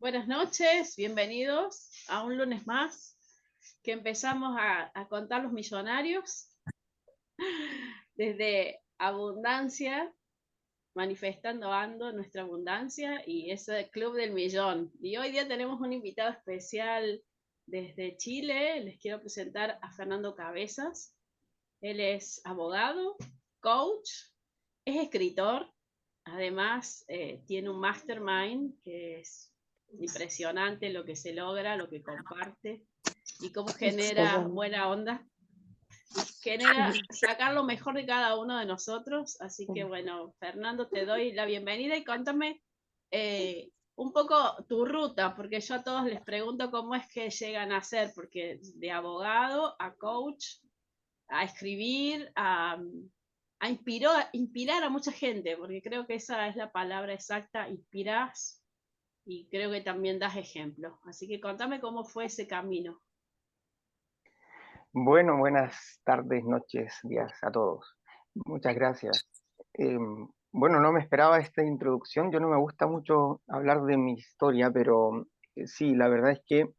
Buenas noches, bienvenidos a un lunes más que empezamos a contar los millonarios desde abundancia, manifestando ando nuestra abundancia y ese Club del Millón. Y hoy día tenemos un invitado especial desde Chile. Les quiero presentar a Fernando Cabezas. Él es abogado, coach, es escritor. Además, tiene un mastermind que es impresionante lo que se logra, lo que comparte y cómo genera buena onda. Genera sacar lo mejor de cada uno de nosotros. Así que bueno, Fernando, te doy la bienvenida y cuéntame un poco tu ruta, porque yo a todos les pregunto cómo es que llegan a ser, porque de abogado a coach, a escribir, inspirar a mucha gente, porque creo que esa es la palabra exacta, inspirás y creo que también das ejemplo. Así que contame cómo fue ese camino. Bueno, buenas tardes, noches, días a todos. Muchas gracias. Bueno, no me esperaba esta introducción. Yo no me gusta mucho hablar de mi historia, pero sí, la verdad es que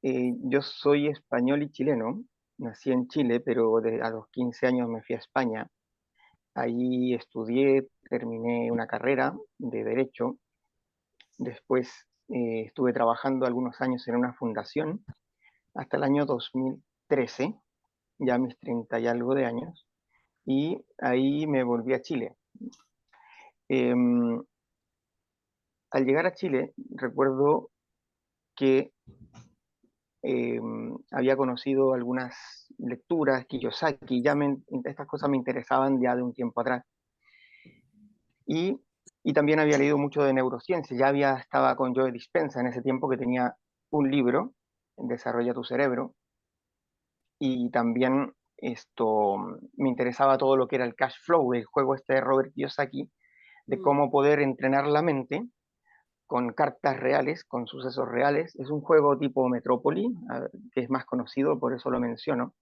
yo soy español y chileno. Nací en Chile, pero a los 15 años me fui a España. Ahí estudié, terminé una carrera de Derecho. Después estuve trabajando algunos años en una fundación hasta el año 2013, ya a mis 30 y algo de años. Y ahí me volví a Chile. Em, Al llegar a Chile, recuerdo que había conocido algunas lecturas, Kiyosaki, estas cosas me interesaban ya de un tiempo atrás. Y, y también había leído mucho de neurociencia, estaba con Joe Dispenza en ese tiempo que tenía un libro, Desarrolla tu cerebro, y también me interesaba todo lo que era el cash flow, el juego este de Robert Kiyosaki, de Mm. cómo poder entrenar la mente con cartas reales, con sucesos reales. Es un juego tipo Metrópoli, que es más conocido, por eso lo menciono,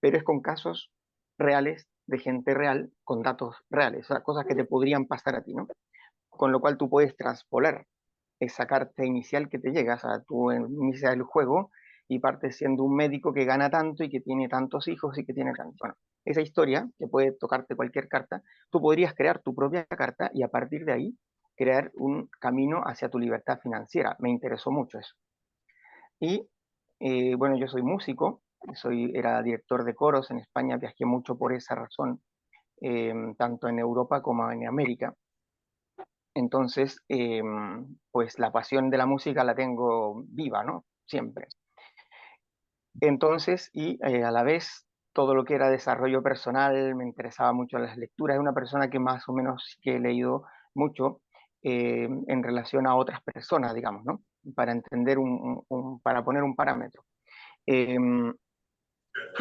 pero es con casos reales de gente real, con datos reales, o sea, cosas que te podrían pasar a ti, ¿no? Con lo cual tú puedes traspolar esa carta inicial que te llega, o sea, tú inicias el juego y partes siendo un médico que gana tanto y que tiene tantos hijos y que tiene tanto. Bueno, esa historia, que puede tocarte cualquier carta, tú podrías crear tu propia carta y a partir de ahí crear un camino hacia tu libertad financiera. Me interesó mucho eso. Y bueno, yo soy músico, era director de coros en España, viajé mucho por esa razón, tanto en Europa como en América. Entonces, pues la pasión de la música la tengo viva, ¿no? Siempre. Entonces, a la vez, todo lo que era desarrollo personal, me interesaba mucho las lecturas. Es una persona que más o menos sí que he leído mucho en relación a otras personas, digamos, ¿no? Para entender para poner un parámetro. Y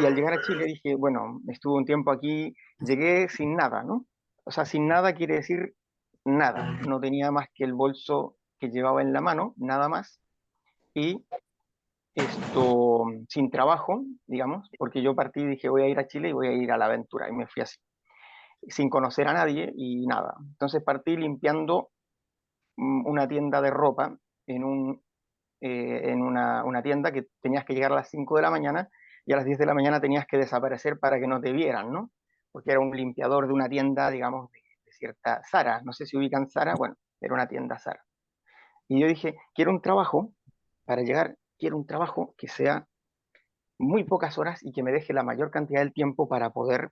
al llegar a Chile dije, bueno, estuve un tiempo aquí, llegué sin nada, ¿no? O sea, sin nada quiere decir nada. No tenía más que el bolso que llevaba en la mano, nada más. Y sin trabajo, digamos, porque yo partí y dije, voy a ir a Chile y voy a ir a la aventura. Y me fui así, sin conocer a nadie y nada. Entonces partí limpiando una tienda de ropa en una tienda que tenías que llegar a las 5 de la mañana y a las 10 de la mañana tenías que desaparecer para que no te vieran, ¿no? Porque era un limpiador de una tienda, digamos, de cierta Zara. No sé si ubican Zara, bueno, era una tienda Zara. Y yo dije, quiero un trabajo, para llegar, quiero un trabajo que sea muy pocas horas y que me deje la mayor cantidad del tiempo para poder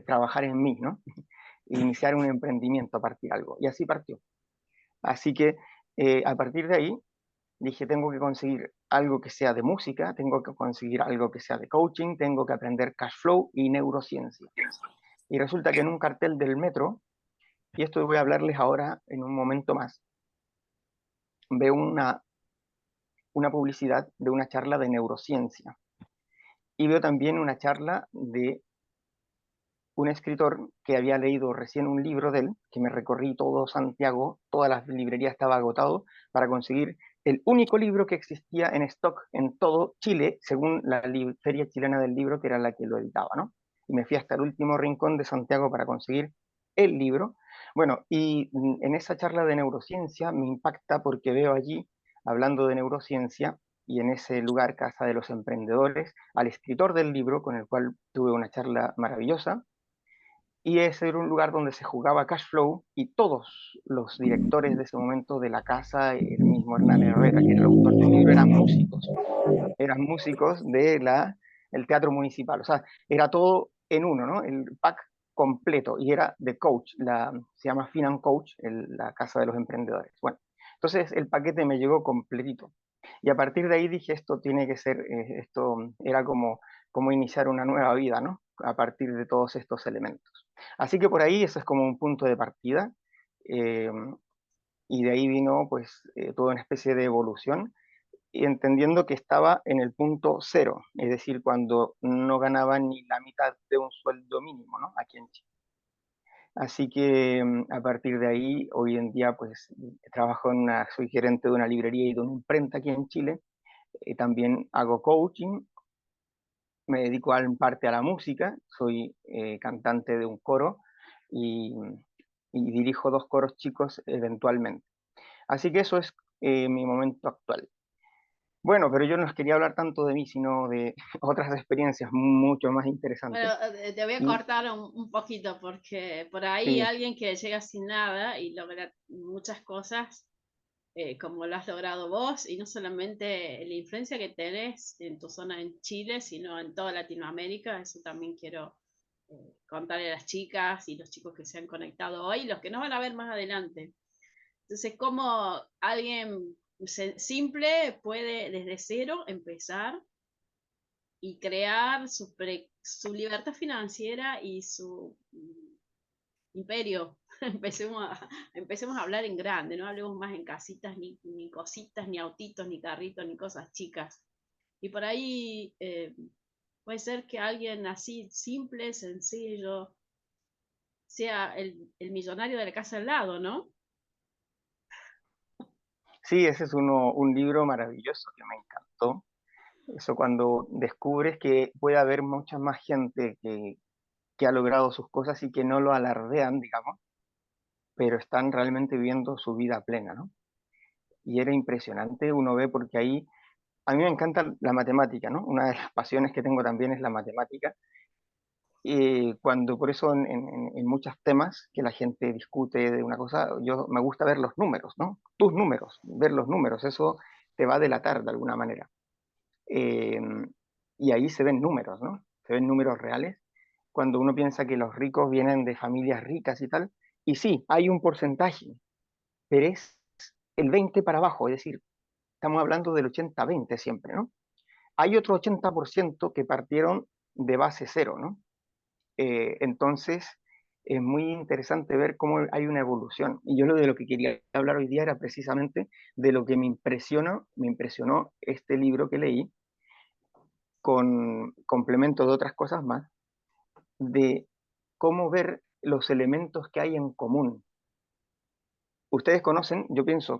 trabajar en mí, ¿no? E iniciar un emprendimiento a partir de algo. Y así partió. Así que a partir de ahí dije, tengo que conseguir algo que sea de música, tengo que conseguir algo que sea de coaching, tengo que aprender cash flow y neurociencia. Y resulta que en un cartel del metro, y esto voy a hablarles ahora en un momento más, veo una publicidad de una charla de neurociencia. Y veo también una charla de un escritor que había leído recién un libro de él, que me recorrí todo Santiago, todas las librerías estaba agotado para conseguir el único libro que existía en stock en todo Chile, según la Feria Chilena del Libro, que era la que lo editaba, ¿no? Y me fui hasta el último rincón de Santiago para conseguir el libro. Bueno, y en esa charla de neurociencia me impacta porque veo allí, hablando de neurociencia, y en ese lugar, Casa de los Emprendedores, al escritor del libro, con el cual tuve una charla maravillosa, y ese era un lugar donde se jugaba Cash Flow, y todos los directores de ese momento de la casa, el mismo Hernán Herrera, que era el autor del libro, eran músicos de el teatro municipal, o sea, era todo en uno, ¿no? El pack completo, y era de Coach, se llama Finan Coach, la casa de los emprendedores. Bueno, entonces el paquete me llegó completito. Y a partir de ahí dije, esto tiene que ser, esto era como iniciar una nueva vida, ¿no? A partir de todos estos elementos. Así que por ahí eso es como un punto de partida. eh, y de ahí vino pues toda una especie de evolución y entendiendo que estaba en el punto cero, es decir, cuando no ganaba ni la mitad de un sueldo mínimo, ¿no? Aquí en Chile. Así que a partir de ahí, hoy en día, pues trabajo soy gerente de una librería y de una imprenta aquí en Chile. También hago coaching, me dedico en parte a la música, soy cantante de un coro y, y dirijo 2 coros chicos eventualmente. Así que eso es mi momento actual. Bueno, pero yo no les quería hablar tanto de mí, sino de otras experiencias mucho más Bueno, interesantes. te voy a Y cortar un poquito porque por ahí sí, alguien que llega sin nada y logra muchas cosas, como lo has logrado vos, y no solamente la influencia que tenés en tu zona en Chile, sino en toda Latinoamérica, eso también quiero contarle a las chicas y los chicos que se han conectado hoy, y los que nos van a ver más adelante. Entonces, cómo alguien simple puede desde cero empezar y crear su libertad financiera y su imperio. Empecemos a hablar en grande, no hablemos más en casitas, ni cositas, ni autitos, ni carritos, ni cosas chicas. Y por ahí puede ser que alguien así simple, sencillo, sea el millonario de la casa al lado, ¿no? sí, ese es un libro maravilloso que me encantó. Eso cuando descubres que puede haber mucha más gente que ha logrado sus cosas y que no lo alardean, digamos, pero están realmente viviendo su vida plena, ¿no? Y era impresionante, uno ve porque ahí, a mí me encanta la matemática, ¿no? Una de las pasiones que tengo también es la matemática. Cuando por eso en muchos temas que la gente discute de una cosa, yo me gusta ver los números, ¿no? Tus números, ver los números, eso te va a delatar de alguna manera. Eh, y ahí se ven números, ¿no? Se ven números reales. Cuando uno piensa que los ricos vienen de familias ricas y tal, y sí, hay un porcentaje, pero es el 20 para abajo, es decir, estamos hablando del 80-20 siempre, ¿no? Hay otro 80% que partieron de base cero, ¿no? Entonces, es muy interesante ver cómo hay una evolución. Y yo de lo que quería hablar hoy día era precisamente de lo que me impresionó este libro que leí, con complemento de otras cosas más, de cómo ver los elementos que hay en común. Ustedes conocen, yo pienso,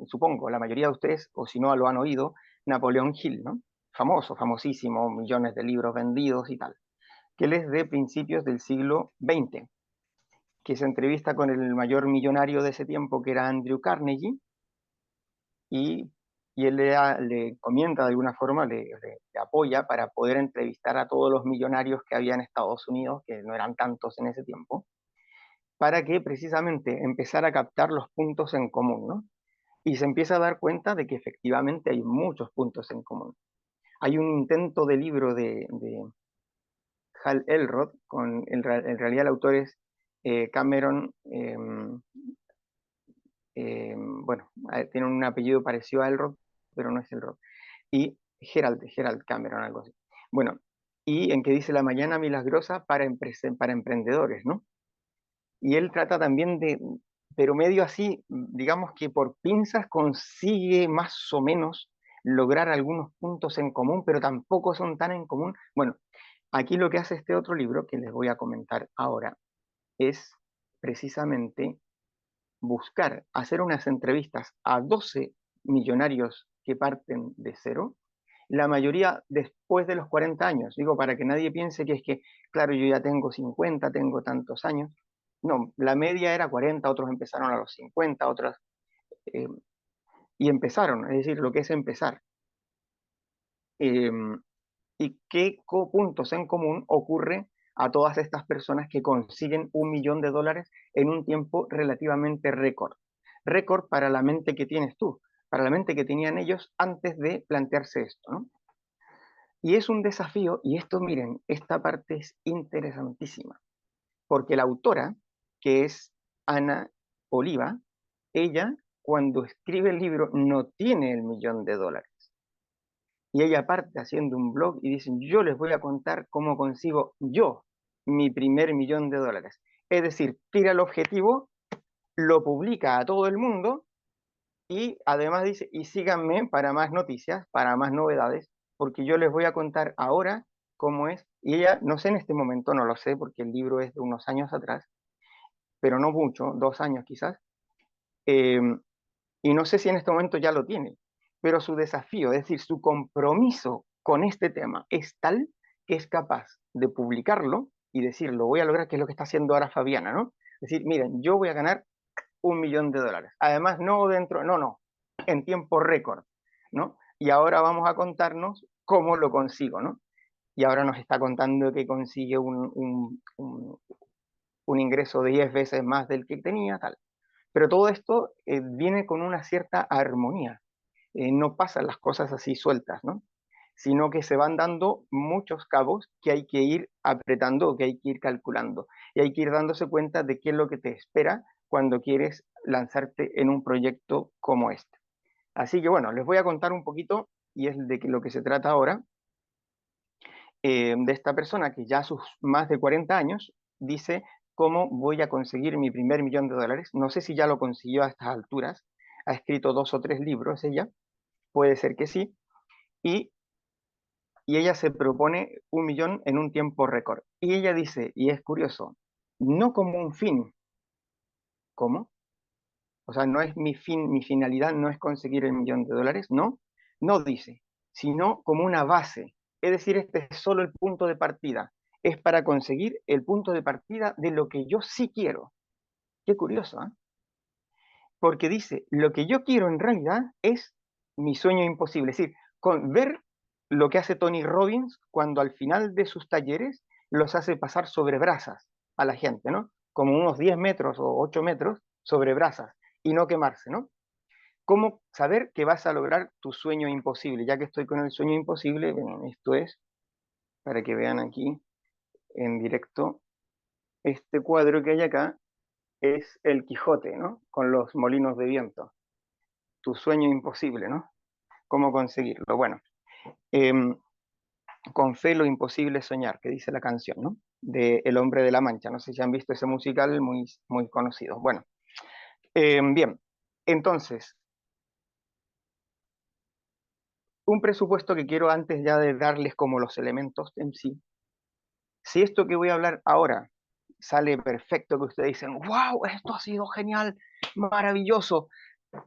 supongo, la mayoría de ustedes, o si no lo han oído, Napoleón Hill, ¿no? Famoso, famosísimo, millones de libros vendidos y tal, que él es de principios del siglo XX, que se entrevista con el mayor millonario de ese tiempo, que era Andrew Carnegie, y, y él le comienza de alguna forma, le apoya para poder entrevistar a todos los millonarios que había en Estados Unidos, que no eran tantos en ese tiempo, para que precisamente empezara a captar los puntos en común, ¿no? Y se empieza a dar cuenta de que efectivamente hay muchos puntos en común. Hay un intento de libro de Hal Elrod, en realidad el autor es Cameron, bueno, tiene un apellido parecido a Elrod, pero no es Elrod, y Gerald Cameron, algo así. Bueno, y en que dice la mañana milagrosa para emprendedores, ¿no? Y él trata también pero medio así, digamos que por pinzas consigue más o menos lograr algunos puntos en común, pero tampoco son tan en común. Bueno, aquí lo que hace este otro libro, que les voy a comentar ahora, es precisamente buscar hacer unas entrevistas a 12 millonarios que parten de cero, la mayoría después de los 40 años, digo, para que nadie piense que es que, claro, yo ya tengo 50, tengo tantos años, no, la media era 40, otros empezaron a los 50, otras, eh, y empezaron, es decir, lo que es empezar. Eh, ¿Y qué puntos en común ocurre a todas estas personas que consiguen $1.000.000 en un tiempo relativamente récord? Récord para la mente que tienes tú, para la mente que tenían ellos antes de plantearse esto, ¿no? Y es un desafío, y esto, miren, esta parte es interesantísima, porque la autora, que es Ana Oliva, ella, cuando escribe el libro, no tiene el $1.000.000. Y ella parte haciendo un blog y dice, yo les voy a contar cómo consigo yo mi primer $1.000.000. Es decir, tira el objetivo, lo publica a todo el mundo y además dice, y síganme para más noticias, para más novedades, porque yo les voy a contar ahora cómo es. Y ella, no sé en este momento, no lo sé, porque el libro es de unos años atrás, pero no mucho, 2 años quizás, eh, y no sé si en este momento ya lo tiene, pero su desafío, es decir, su compromiso con este tema es tal que es capaz de publicarlo y decir, lo voy a lograr, que es lo que está haciendo ahora Fabiana, ¿no? Es decir, miren, yo voy a ganar $1.000.000. Además, no dentro, no, no, en tiempo récord, ¿no? Y ahora vamos a contarnos cómo lo consigo, ¿no? Y ahora nos está contando que consigue un ingreso de 10 veces más del que tenía, tal. Pero todo esto viene con una cierta armonía. No pasan las cosas así sueltas, ¿no? Sino que se van dando muchos cabos que hay que ir apretando, que hay que ir calculando. Y hay que ir dándose cuenta de qué es lo que te espera cuando quieres lanzarte en un proyecto como este. Así que bueno, les voy a contar un poquito, y es de lo que se trata ahora, de esta persona que ya a sus más de 40 años dice cómo voy a conseguir mi primer $1.000.000. No sé si ya lo consiguió a estas alturas. Ha escrito 2 o 3 libros ella, puede ser que sí. Y, y ella se propone 1.000.000 en un tiempo récord. Y ella dice, y es curioso, no como un fin, ¿cómo? O sea, no es mi fin, mi finalidad no es conseguir el $1.000.000, no, no dice, sino como una base. Es decir, este es solo el punto de partida. Es para conseguir el punto de partida de lo que yo sí quiero. Qué curioso, ¿eh? Porque dice, lo que yo quiero en realidad es mi sueño imposible. Es decir, con ver lo que hace Tony Robbins cuando al final de sus talleres los hace pasar sobre brasas a la gente, ¿no? Como unos 10 metros o 8 metros sobre brasas y no quemarse, ¿no? ¿Cómo saber que vas a lograr tu sueño imposible? Ya que estoy con el sueño imposible, bueno, esto es, para que vean aquí en directo, este cuadro que hay acá es el Quijote, ¿no? Con los molinos de viento. Tu sueño imposible, ¿no? ¿Cómo conseguirlo? Bueno, eh, con fe lo imposible es soñar, que dice la canción, ¿no? De El Hombre de la Mancha. No sé si han visto ese musical muy, muy conocido. Bueno, bien, entonces, un presupuesto que quiero antes ya de darles como los elementos en sí. Si esto que voy a hablar ahora sale perfecto, que ustedes dicen, wow, esto ha sido genial, maravilloso,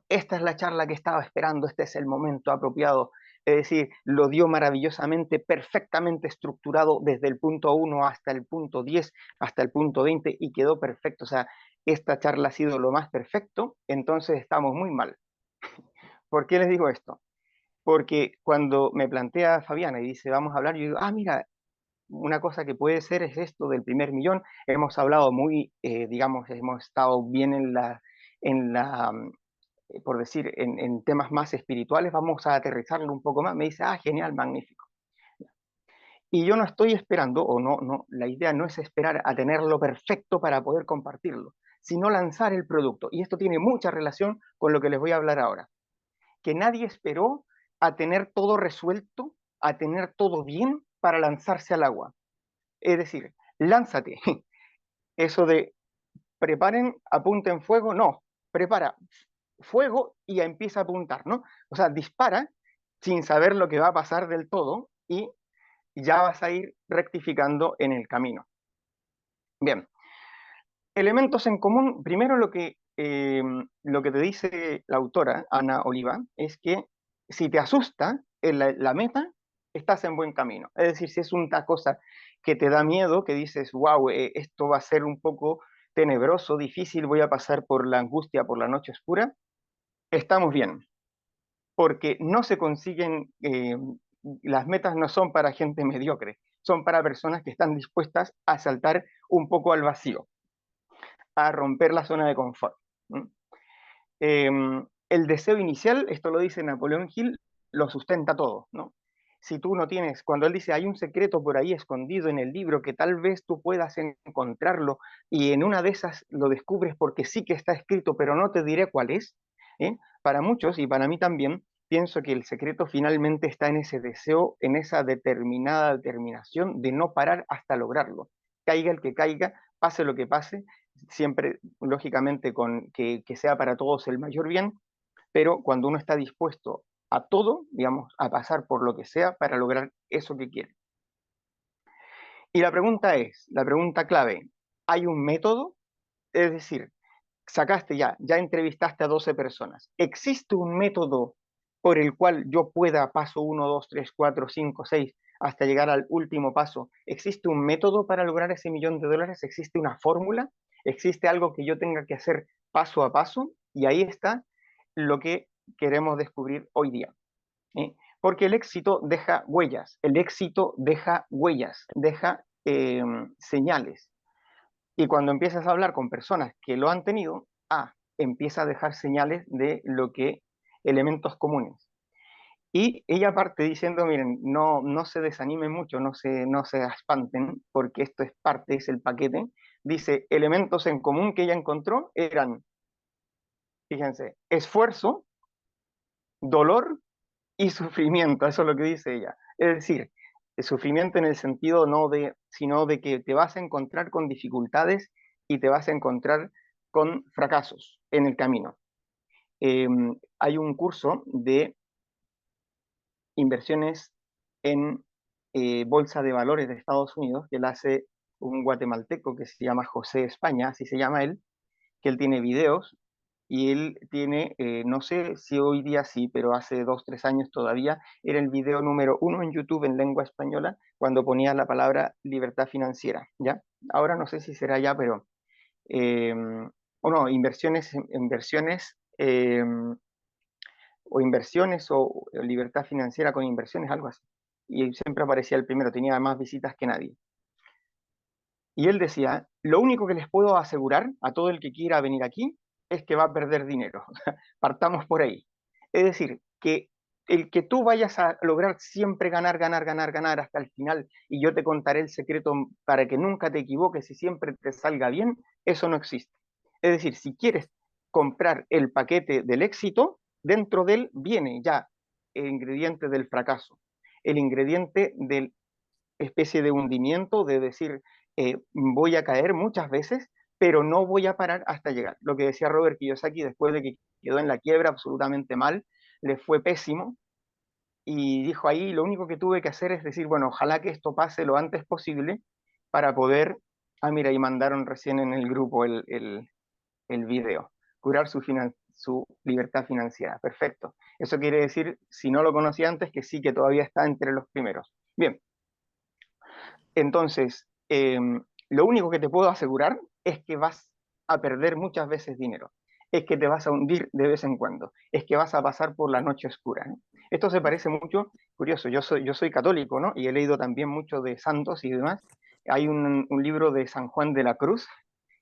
esta es la charla que estaba esperando, este es el momento apropiado. Es decir, lo dio maravillosamente, perfectamente estructurado desde el punto 1 hasta el punto 10, hasta el punto 20 y quedó perfecto. O sea, esta charla ha sido lo más perfecto, entonces estamos muy mal. ¿Por qué les digo esto? Porque cuando me plantea Fabiana y dice, vamos a hablar, yo digo, ah, mira, una cosa que puede ser es esto del primer millón. Hemos hablado muy, digamos, hemos estado bien por decir, en temas más espirituales, vamos a aterrizarlo un poco más. Me dice, ah, genial, magnífico. Y yo no estoy esperando, o no, no, la idea no es esperar a tenerlo perfecto para poder compartirlo, sino lanzar el producto. Y esto tiene mucha relación con lo que les voy a hablar ahora. Que nadie esperó a tener todo resuelto, a tener todo bien para lanzarse al agua. Es decir, lánzate. Eso de preparen, apunten fuego, no, prepara fuego y empieza a apuntar, ¿no? O sea, dispara sin saber lo que va a pasar del todo y ya vas a ir rectificando en el camino. Bien, elementos en común. Primero lo que te dice la autora, Ana Oliva, es que si te asusta en la meta, estás en buen camino. Es decir, si es una cosa que te da miedo, que dices, wow, esto va a ser un poco tenebroso, difícil, voy a pasar por la angustia, por la noche oscura, estamos bien, porque no se consiguen, las metas no son para gente mediocre, son para personas que están dispuestas a saltar un poco al vacío, a romper la zona de confort. El deseo inicial, esto lo dice Napoleón Hill, lo sustenta todo, ¿no? Si tú no tienes, cuando él dice hay un secreto por ahí escondido en el libro que tal vez tú puedas encontrarlo y en una de esas lo descubres porque sí que está escrito, pero no te diré cuál es, ¿eh? Para muchos y para mí también, pienso que el secreto finalmente está en ese deseo, en esa determinada determinación de no parar hasta lograrlo. Caiga el que caiga, pase lo que pase, siempre, lógicamente, con que sea para todos el mayor bien, pero cuando uno está dispuesto a todo, digamos, a pasar por lo que sea para lograr eso que quiere. Y la pregunta clave, ¿hay un método? Es decir, sacaste ya entrevistaste a 12 personas. ¿Existe un método por el cual yo pueda paso 1, 2, 3, 4, 5, 6 hasta llegar al último paso? ¿Existe un método para lograr ese $1.000.000? ¿Existe una fórmula? ¿Existe algo que yo tenga que hacer paso a paso? Y ahí está lo que queremos descubrir hoy día. Porque el éxito deja huellas, el éxito deja huellas, deja señales. Y cuando empiezas a hablar con personas que lo han tenido, empieza a dejar señales de lo que, elementos comunes. Y ella parte diciendo, miren, no se desanimen mucho, no se espanten, porque esto es parte, es el paquete. Dice, elementos en común que ella encontró eran, fíjense, esfuerzo, dolor y sufrimiento, eso es lo que dice ella. Es decir, el sufrimiento en el sentido no de, sino de que te vas a encontrar con dificultades y te vas a encontrar con fracasos en el camino. Hay un curso de inversiones en Bolsa de Valores de Estados Unidos que la hace un guatemalteco que se llama José España, así se llama él, que él tiene videos y él tiene, no sé si hoy día sí, pero hace 2, 3 años todavía, era el video número 1 en YouTube en lengua española cuando ponía la palabra libertad financiera, ¿ya? Ahora no sé si será ya, pero, o no, inversiones o libertad financiera con inversiones, algo así. Y siempre aparecía el primero, tenía más visitas que nadie. Y él decía, lo único que les puedo asegurar a todo el que quiera venir aquí es que va a perder dinero. Partamos por ahí. Es decir, que el que tú vayas a lograr siempre ganar, ganar, ganar, ganar hasta el final y yo te contaré el secreto para que nunca te equivoques y siempre te salga bien, eso no existe. Es decir, si quieres comprar el paquete del éxito, dentro de él viene ya el ingrediente del fracaso, el ingrediente del especie de hundimiento, de decir, voy a caer muchas veces, pero no voy a parar hasta llegar. Lo que decía Robert Kiyosaki después de que quedó en la quiebra absolutamente mal, le fue pésimo, y dijo ahí, lo único que tuve que hacer es decir, bueno, ojalá que esto pase lo antes posible para poder, mira, y mandaron recién en el grupo el video, curar su libertad financiera. Perfecto. Eso quiere decir, si no lo conocía antes, que sí, que todavía está entre los primeros. Bien, entonces, lo único que te puedo asegurar es que vas a perder muchas veces dinero, es que te vas a hundir de vez en cuando, es que vas a pasar por la noche oscura, ¿no? Esto se parece mucho, curioso, yo soy católico, ¿no? Y he leído también mucho de santos y demás. Hay un libro de San Juan de la Cruz,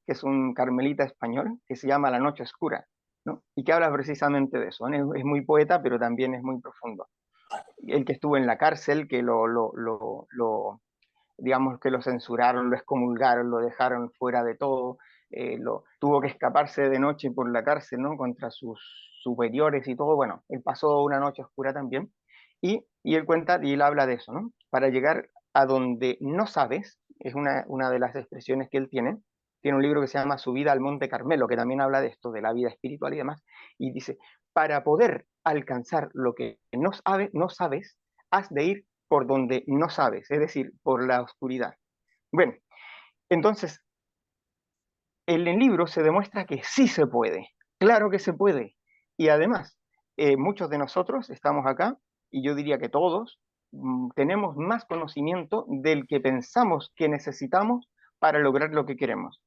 que es un carmelita español, que se llama La Noche Oscura, ¿no? Y que habla precisamente de eso, ¿no? Es muy poeta, pero también es muy profundo. El que estuvo en la cárcel, que digamos que lo censuraron, lo excomulgaron, lo dejaron fuera de todo, tuvo que escaparse de noche por la cárcel, ¿no? Contra sus superiores y todo. Bueno, él pasó una noche oscura también. Y él cuenta, y él habla de eso, ¿no? Para llegar a donde no sabes, es una de las expresiones que él tiene un libro que se llama Subida al Monte Carmelo, que también habla de esto, de la vida espiritual y demás, y dice, para poder alcanzar lo que no sabes, has de ir por donde no sabes, es decir, por la oscuridad. Bueno, entonces, en el libro se demuestra que sí se puede, claro que se puede. Y además, muchos de nosotros estamos acá, y yo diría que todos, tenemos más conocimiento del que pensamos que necesitamos para lograr lo que queremos.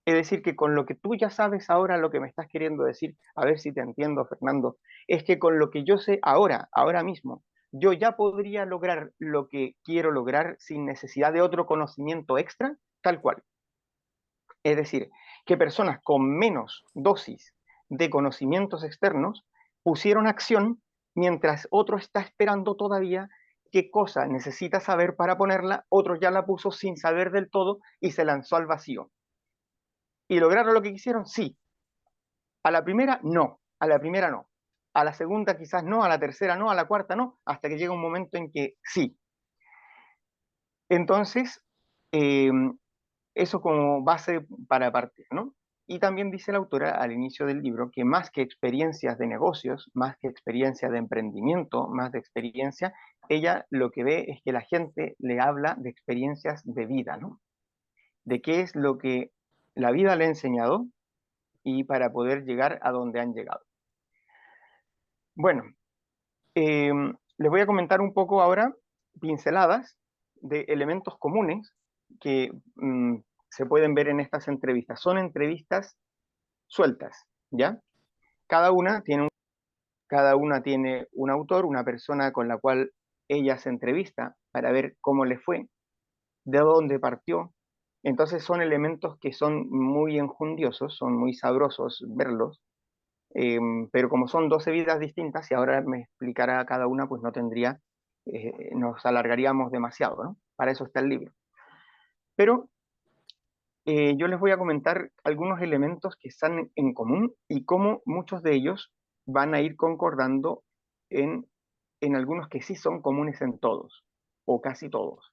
Es decir, que con lo que tú ya sabes ahora, lo que me estás queriendo decir, a ver si te entiendo, Fernando, es que con lo que yo sé ahora, ahora mismo, yo ya podría lograr lo que quiero lograr sin necesidad de otro conocimiento extra, tal cual. Es decir, que personas con menos dosis de conocimientos externos pusieron acción mientras otro está esperando todavía qué cosa necesita saber para ponerla, otro ya la puso sin saber del todo y se lanzó al vacío. ¿Y lograron lo que quisieron? Sí. A la primera, no. A la primera, no. A la segunda, quizás no. A la tercera, no. A la cuarta, no. Hasta que llega un momento en que sí. Entonces, eh, eso como base para partir, ¿no? Y también dice la autora al inicio del libro que más que experiencias de negocios, más que experiencia de emprendimiento, más de experiencia, ella lo que ve es que la gente le habla de experiencias de vida, ¿no? De qué es lo que la vida le ha enseñado y para poder llegar a donde han llegado. Bueno, les voy a comentar un poco ahora pinceladas de elementos comunes que se pueden ver en estas entrevistas. Son entrevistas sueltas, ¿ya? Cada una tiene cada una tiene un autor, una persona con la cual ella se entrevista para ver cómo le fue, de dónde partió. Entonces son elementos que son muy enjundiosos, son muy sabrosos verlos, pero como son 12 vidas distintas, y ahora me explicará cada una, pues no tendría, nos alargaríamos demasiado, ¿no? Para eso está el libro. Pero yo les voy a comentar algunos elementos que están en común y cómo muchos de ellos van a ir concordando en, en algunos que sí son comunes en todos, o casi todos.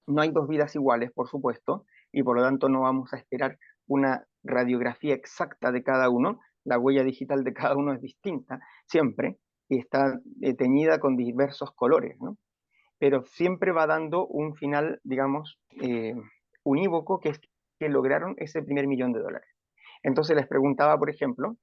No hay dos vidas iguales, por supuesto, y por lo tanto no vamos a esperar una radiografía exacta de cada uno. La huella digital de cada uno es distinta, siempre, y está teñida con diversos colores, ¿no? Pero siempre va dando un final, digamos, unívoco, que es que lograron ese primer $1.000.000. Entonces les preguntaba, por ejemplo,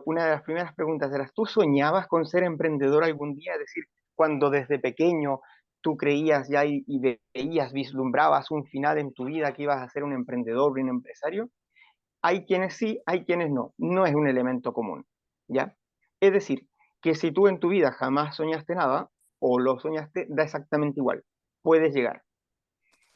una de las primeras preguntas era, ¿tú soñabas con ser emprendedor algún día? Es decir, cuando desde pequeño tú creías ya y veías, vislumbrabas un final en tu vida que ibas a ser un emprendedor, un empresario. Hay quienes sí, hay quienes no. No es un elemento común, ¿ya? Es decir, que si tú en tu vida jamás soñaste nada, o lo soñaste, da exactamente igual. Puedes llegar.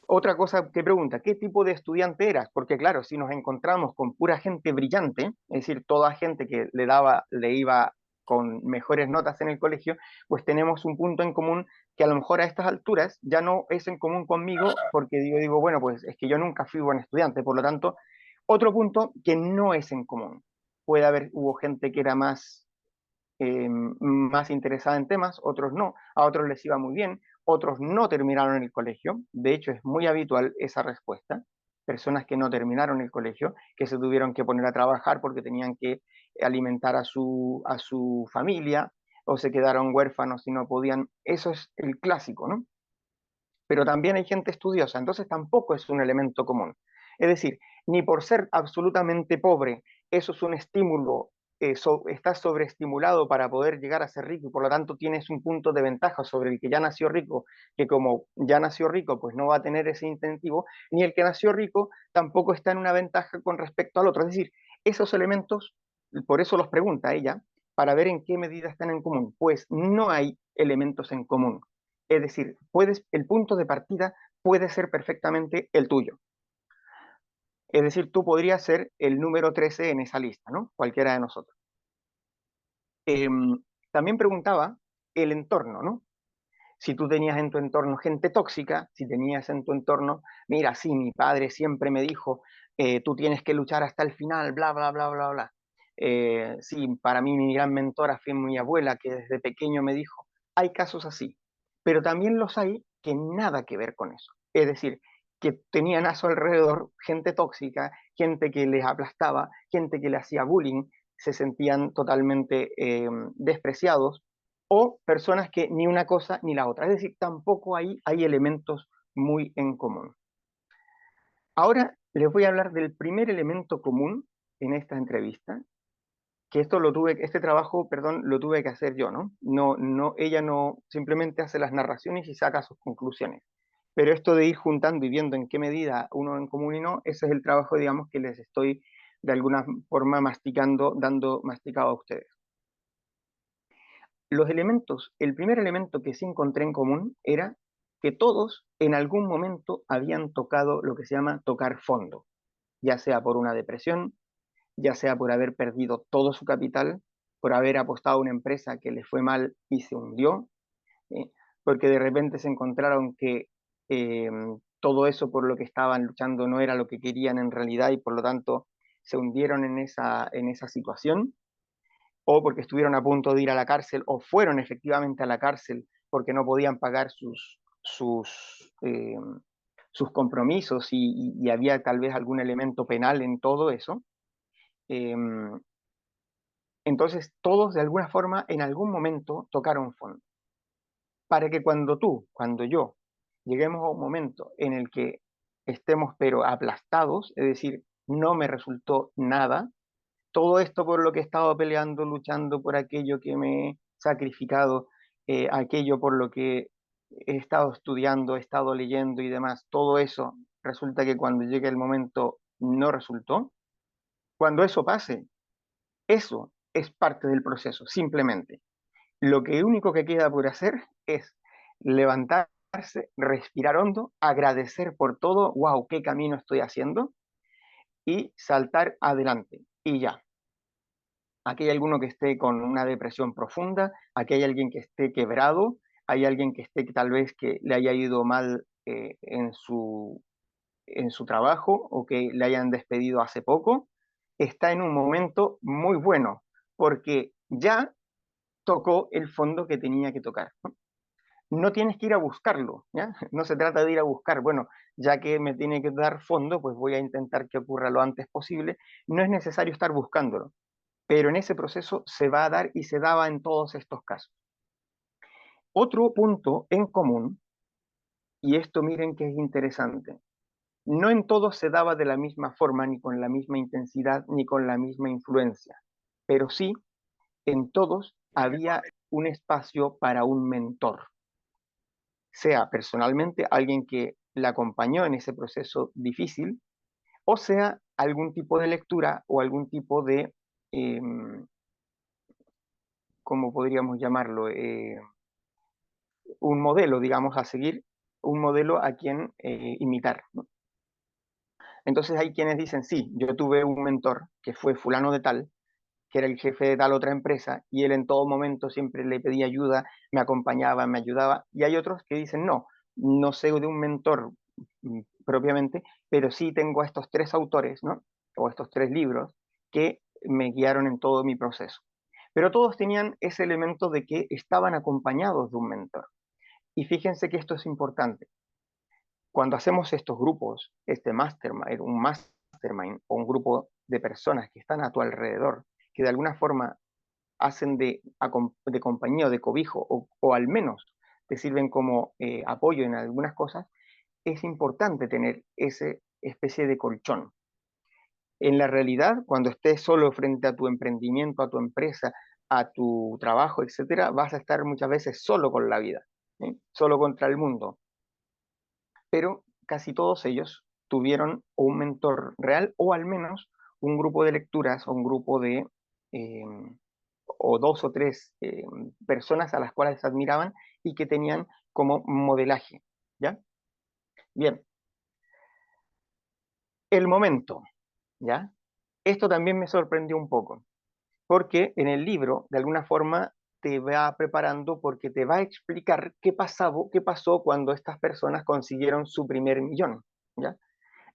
Otra cosa que pregunta, ¿qué tipo de estudiante eras? Porque claro, si nos encontramos con pura gente brillante, es decir, toda gente que le iba con mejores notas en el colegio, pues tenemos un punto en común que a lo mejor a estas alturas ya no es en común conmigo, porque yo digo, bueno, pues es que yo nunca fui buen estudiante, por lo tanto, otro punto que no es en común. Hubo gente que era más interesada en temas, otros no, a otros les iba muy bien, otros no terminaron el colegio, de hecho es muy habitual esa respuesta, personas que no terminaron el colegio, que se tuvieron que poner a trabajar porque tenían que alimentar a su familia, o se quedaron huérfanos y no podían, eso es el clásico, ¿no? Pero también hay gente estudiosa, entonces tampoco es un elemento común. Es decir, ni por ser absolutamente pobre, eso es un estímulo, estás sobreestimulado para poder llegar a ser rico y por lo tanto tienes un punto de ventaja sobre el que ya nació rico, que como ya nació rico, pues no va a tener ese incentivo, ni el que nació rico tampoco está en una ventaja con respecto al otro. Es decir, esos elementos, por eso los pregunta ella, para ver en qué medida están en común. Pues no hay elementos en común. Es decir, el punto de partida puede ser perfectamente el tuyo. Es decir, tú podrías ser el número 13 en esa lista, ¿no? Cualquiera de nosotros. También preguntaba el entorno, ¿no? Si tú tenías en tu entorno gente tóxica, si tenías en tu entorno, mira, sí, mi padre siempre me dijo, tú tienes que luchar hasta el final, bla, bla, bla, bla, bla. Sí, para mí mi gran mentora fue mi abuela, que desde pequeño me dijo, hay casos así, pero también los hay que nada que ver con eso. Es decir, que tenían a su alrededor gente tóxica, gente que les aplastaba, gente que le hacía bullying, se sentían totalmente despreciados, o personas que ni una cosa ni la otra. Es decir, tampoco hay elementos muy en común. Ahora les voy a hablar del primer elemento común en esta entrevista, que este trabajo, perdón, lo tuve que hacer yo, ¿no? Ella no simplemente hace las narraciones y saca sus conclusiones. Pero esto de ir juntando y viendo en qué medida uno en común y no, ese es el trabajo, digamos, que les estoy de alguna forma masticando, dando masticado a ustedes. Los elementos, el primer elemento que sí encontré en común era que todos en algún momento habían tocado lo que se llama tocar fondo, ya sea por una depresión, ya sea por haber perdido todo su capital, por haber apostado a una empresa que les fue mal y se hundió, ¿sí? Porque de repente se encontraron que eh, todo eso por lo que estaban luchando no era lo que querían en realidad y por lo tanto se hundieron en esa situación, o porque estuvieron a punto de ir a la cárcel, o fueron efectivamente a la cárcel porque no podían pagar sus compromisos y había tal vez algún elemento penal en todo eso. Eh, entonces todos de alguna forma en algún momento tocaron fondo. Para que cuando yo, lleguemos a un momento en el que estemos pero aplastados, es decir, no me resultó nada, todo esto por lo que he estado peleando, luchando por aquello que me he sacrificado, aquello por lo que he estado estudiando, he estado leyendo y demás, todo eso resulta que cuando llegue el momento no resultó. Cuando eso pase, eso es parte del proceso, simplemente. Lo que único que queda por hacer es levantarse, respirar hondo, agradecer por todo, wow, qué camino estoy haciendo, y saltar adelante. Y ya, aquí hay alguno que esté con una depresión profunda, aquí hay alguien que esté quebrado, hay alguien que esté tal vez que le haya ido mal en su trabajo o que le hayan despedido hace poco, está en un momento muy bueno porque ya tocó el fondo que tenía que tocar. No tienes que ir a buscarlo, ¿ya? No se trata de ir a buscar, bueno, ya que me tiene que dar fondo, pues voy a intentar que ocurra lo antes posible. No es necesario estar buscándolo, pero en ese proceso se va a dar y se daba en todos estos casos. Otro punto en común, y esto miren que es interesante, no en todos se daba de la misma forma, ni con la misma intensidad, ni con la misma influencia, pero sí en todos había un espacio para un mentor, sea personalmente alguien que la acompañó en ese proceso difícil, o sea algún tipo de lectura o algún tipo de, eh, ¿cómo podríamos llamarlo? Un modelo, digamos, a seguir, un modelo a quien imitar, ¿no? Entonces hay quienes dicen, sí, yo tuve un mentor que fue fulano de tal, que era el jefe de tal otra empresa, y él en todo momento siempre le pedía ayuda, me acompañaba, me ayudaba, y hay otros que dicen, no, no sé de un mentor propiamente, pero sí tengo a estos tres autores, ¿no? O estos tres libros que me guiaron en todo mi proceso. Pero todos tenían ese elemento de que estaban acompañados de un mentor. Y fíjense que esto es importante. Cuando hacemos estos grupos, este mastermind, un mastermind o un grupo de personas que están a tu alrededor, que de alguna forma hacen de compañía o de cobijo, o al menos te sirven como apoyo en algunas cosas, es importante tener esa especie de colchón. En la realidad, cuando estés solo frente a tu emprendimiento, a tu empresa, a tu trabajo, etcétera, vas a estar muchas veces solo con la vida, ¿sí? Solo contra el mundo. Pero casi todos ellos tuvieron un mentor real o al menos un grupo de lecturas o un grupo de, eh, o dos o tres personas a las cuales admiraban y que tenían como modelaje, ¿ya? Bien, el momento, ¿ya? Esto también me sorprendió un poco, porque en el libro, de alguna forma, te va preparando porque te va a explicar qué pasó cuando estas personas consiguieron su primer millón, ¿ya?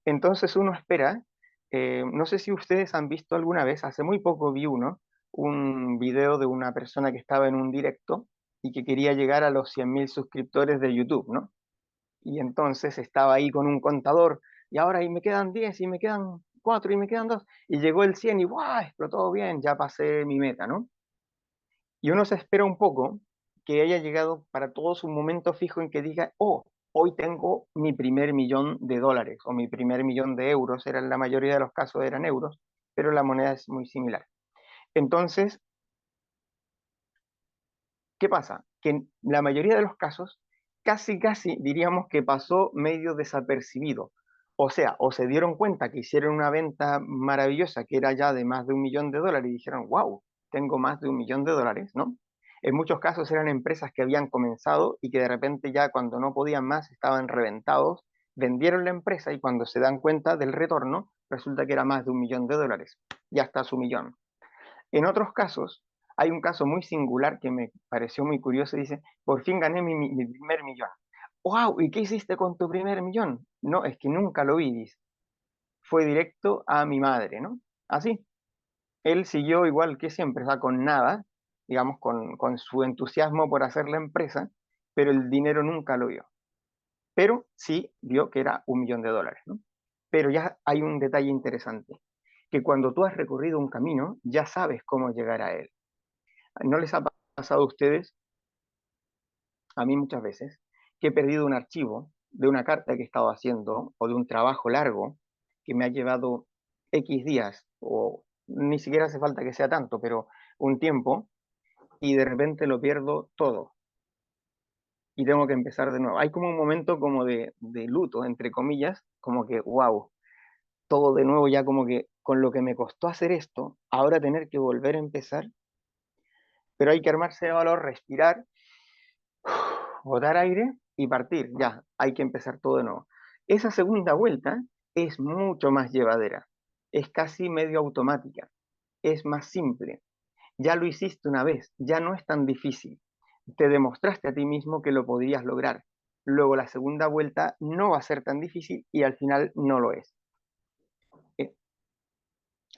Entonces uno espera, no sé si ustedes han visto alguna vez, hace muy poco vi un video de una persona que estaba en un directo y que quería llegar a los 100.000 suscriptores de YouTube, ¿no? Y entonces estaba ahí con un contador y ahora y me quedan 10 y me quedan 4 y me quedan 2 y llegó el 100 y ¡guau! Explotó bien, ya pasé mi meta, ¿no? Y uno se espera un poco que haya llegado para todos un momento fijo en que diga, oh, hoy tengo mi primer millón de dólares o mi primer millón de euros, en la mayoría de los casos eran euros, pero la moneda es muy similar. Entonces, ¿qué pasa? Que en la mayoría de los casos casi diríamos que pasó medio desapercibido. O sea, o se dieron cuenta que hicieron una venta maravillosa que era ya de más de $1.000.000 y dijeron, wow, tengo más de $1.000.000, ¿no? En muchos casos eran empresas que habían comenzado y que de repente ya cuando no podían más estaban reventados, vendieron la empresa y cuando se dan cuenta del retorno, resulta que era más de $1.000.000. Ya está su millón. En otros casos, hay un caso muy singular que me pareció muy curioso. Dice, por fin gané mi primer millón. ¡Wow! ¿Y qué hiciste con tu primer millón? No, es que nunca lo vi, dice. Fue directo a mi madre, ¿no? Así. Él siguió igual que siempre, o sea, con nada, digamos, con su entusiasmo por hacer la empresa, pero el dinero nunca lo vio. Pero sí vio que era $1.000.000, ¿no? Pero ya hay un detalle interesante, que cuando tú has recorrido un camino, ya sabes cómo llegar a él. ¿No les ha pasado a ustedes, a mí muchas veces, que he perdido un archivo de una carta que he estado haciendo o de un trabajo largo que me ha llevado X días o ni siquiera hace falta que sea tanto, pero un tiempo y de repente lo pierdo todo y tengo que empezar de nuevo? Hay como un momento como de luto, entre comillas, como que, wow, todo de nuevo ya como que con lo que me costó hacer esto, ahora tener que volver a empezar, pero hay que armarse de valor, respirar, botar aire y partir. Ya, hay que empezar todo de nuevo. Esa segunda vuelta es mucho más llevadera, es casi medio automática, es más simple. Ya lo hiciste una vez, ya no es tan difícil. Te demostraste a ti mismo que lo podías lograr. Luego la segunda vuelta no va a ser tan difícil y al final no lo es. Eh,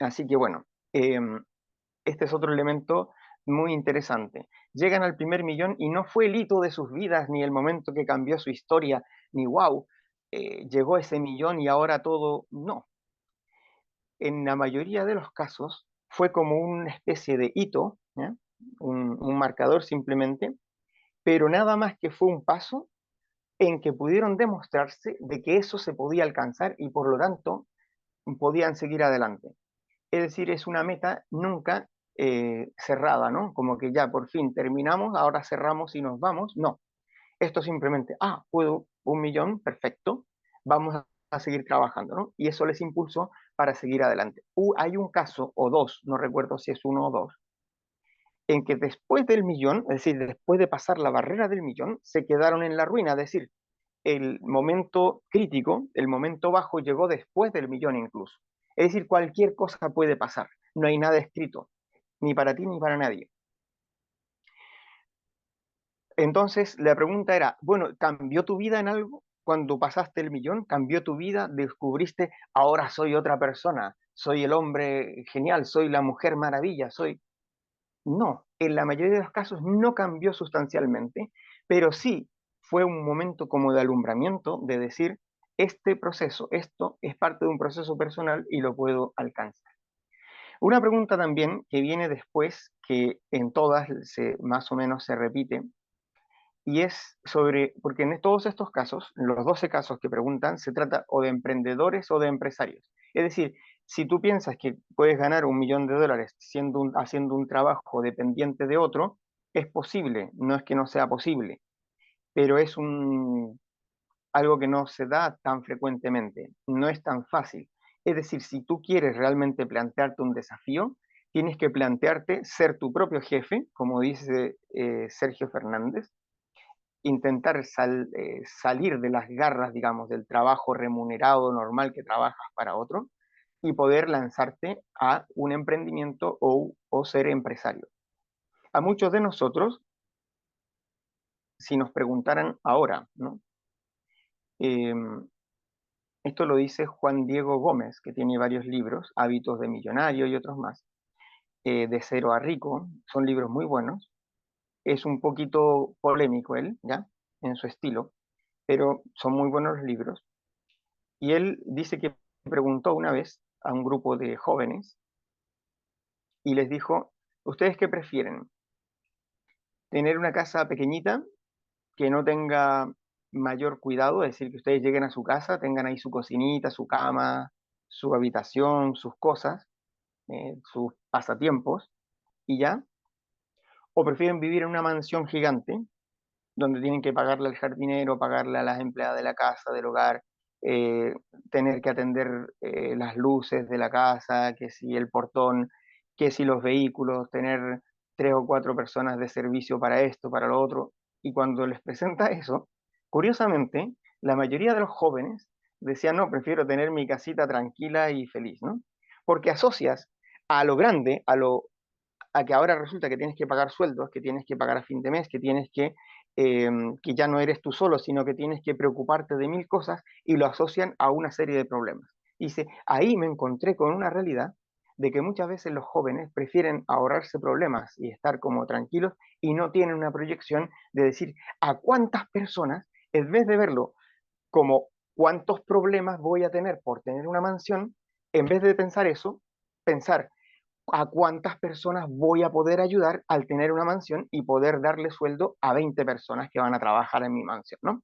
Así que bueno, este es otro elemento muy interesante. Llegan al primer millón y no fue el hito de sus vidas, ni el momento que cambió su historia, ni wow, llegó ese millón y ahora todo. No. En la mayoría de los casos fue como una especie de hito, ¿ya? Un marcador simplemente, pero nada más que fue un paso en que pudieron demostrarse de que eso se podía alcanzar y por lo tanto podían seguir adelante. Es decir, es una meta nunca cerrada, ¿no? Como que ya por fin terminamos, ahora cerramos y nos vamos. No, esto simplemente, puedo 1.000.000, perfecto, vamos a seguir trabajando, ¿no? Y eso les impulsó para seguir adelante. Hay un caso, o dos, no recuerdo si es uno o dos, en que después del millón, es decir, después de pasar la barrera del millón, se quedaron en la ruina, es decir, el momento crítico, el momento bajo llegó después del millón incluso. Es decir, cualquier cosa puede pasar, no hay nada escrito, ni para ti ni para nadie. Entonces, la pregunta era, bueno, ¿cambió tu vida en algo cuando pasaste el millón? ¿Cambió tu vida? ¿Descubriste, ahora soy otra persona? ¿Soy el hombre genial? ¿Soy la mujer maravilla? ¿Soy...? No, en la mayoría de los casos no cambió sustancialmente, pero sí fue un momento como de alumbramiento, de decir, este proceso, esto es parte de un proceso personal y lo puedo alcanzar. Una pregunta también que viene después, que en todas más o menos se repite, y es sobre, porque en todos estos casos, en los 12 casos que preguntan, se trata o de emprendedores o de empresarios. Es decir, si tú piensas que puedes ganar $1.000.000 haciendo un trabajo dependiente de otro, es posible, no es que no sea posible, pero es algo que no se da tan frecuentemente, no es tan fácil. Es decir, si tú quieres realmente plantearte un desafío, tienes que plantearte ser tu propio jefe, como dice Sergio Fernández, intentar salir de las garras, digamos, del trabajo remunerado normal que trabajas para otro y poder lanzarte a un emprendimiento o ser empresario. A muchos de nosotros, si nos preguntaran ahora, ¿no? Eh, Esto lo dice Juan Diego Gómez, que tiene varios libros, Hábitos de Millonario y otros más, de cero a rico, son libros muy buenos. Es un poquito polémico él, ¿ya? En su estilo, pero son muy buenos los libros. Y él dice que preguntó una vez a un grupo de jóvenes y les dijo, ¿ustedes qué prefieren? ¿Tener una casa pequeñita que no tenga mayor cuidado? Es decir, que ustedes lleguen a su casa, tengan ahí su cocinita, su cama, su habitación, sus cosas, sus pasatiempos y ya. ¿O prefieren vivir en una mansión gigante donde tienen que pagarle al jardinero, pagarle a las empleadas de la casa, del hogar, eh, tener que atender las luces de la casa, que si el portón, que si los vehículos, tener 3 o 4 personas de servicio para esto, para lo otro. Y cuando les presenta eso, curiosamente, la mayoría de los jóvenes decían, no, prefiero tener mi casita tranquila y feliz, ¿no? Porque asocias a lo grande, a que ahora resulta que tienes que pagar sueldos, que tienes que pagar a fin de mes, que ya no eres tú solo, sino que tienes que preocuparte de 1000 cosas y lo asocian a una serie de problemas. Dice, ahí me encontré con una realidad de que muchas veces los jóvenes prefieren ahorrarse problemas y estar como tranquilos y no tienen una proyección de decir a cuántas personas, en vez de verlo como cuántos problemas voy a tener por tener una mansión, en vez de pensar eso, pensar a cuántas personas voy a poder ayudar al tener una mansión y poder darle sueldo a 20 personas que van a trabajar en mi mansión, ¿no?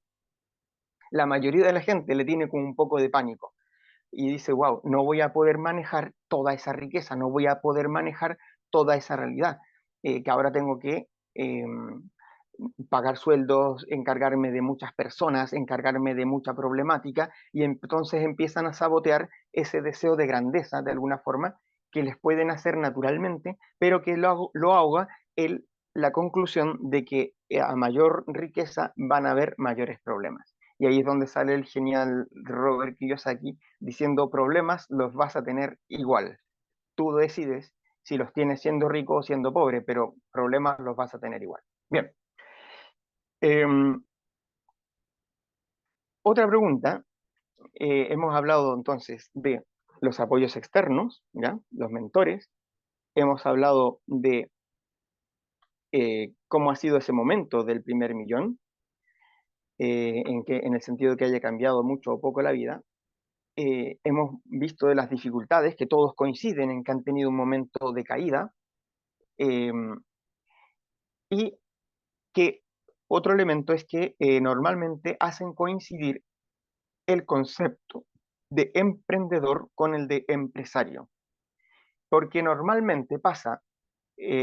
La mayoría de la gente le tiene como un poco de pánico y dice, wow, no voy a poder manejar toda esa riqueza, no voy a poder manejar toda esa realidad, que ahora tengo que pagar sueldos, encargarme de muchas personas, encargarme de mucha problemática, y entonces empiezan a sabotear ese deseo de grandeza, de alguna forma, que les pueden hacer naturalmente, pero que lo ahoga la conclusión de que a mayor riqueza van a haber mayores problemas. Y ahí es donde sale el genial Robert Kiyosaki diciendo, problemas los vas a tener igual. Tú decides si los tienes siendo rico o siendo pobre, pero problemas los vas a tener igual. Bien. Otra pregunta, hemos hablado entonces de los apoyos externos, ¿ya? Los mentores, hemos hablado de cómo ha sido ese momento del primer millón, en el sentido de que haya cambiado mucho o poco la vida. Hemos visto de las dificultades, que todos coinciden en que han tenido un momento de caída, eh, y que otro elemento es que normalmente hacen coincidir el concepto de emprendedor con el de empresario, porque normalmente pasa,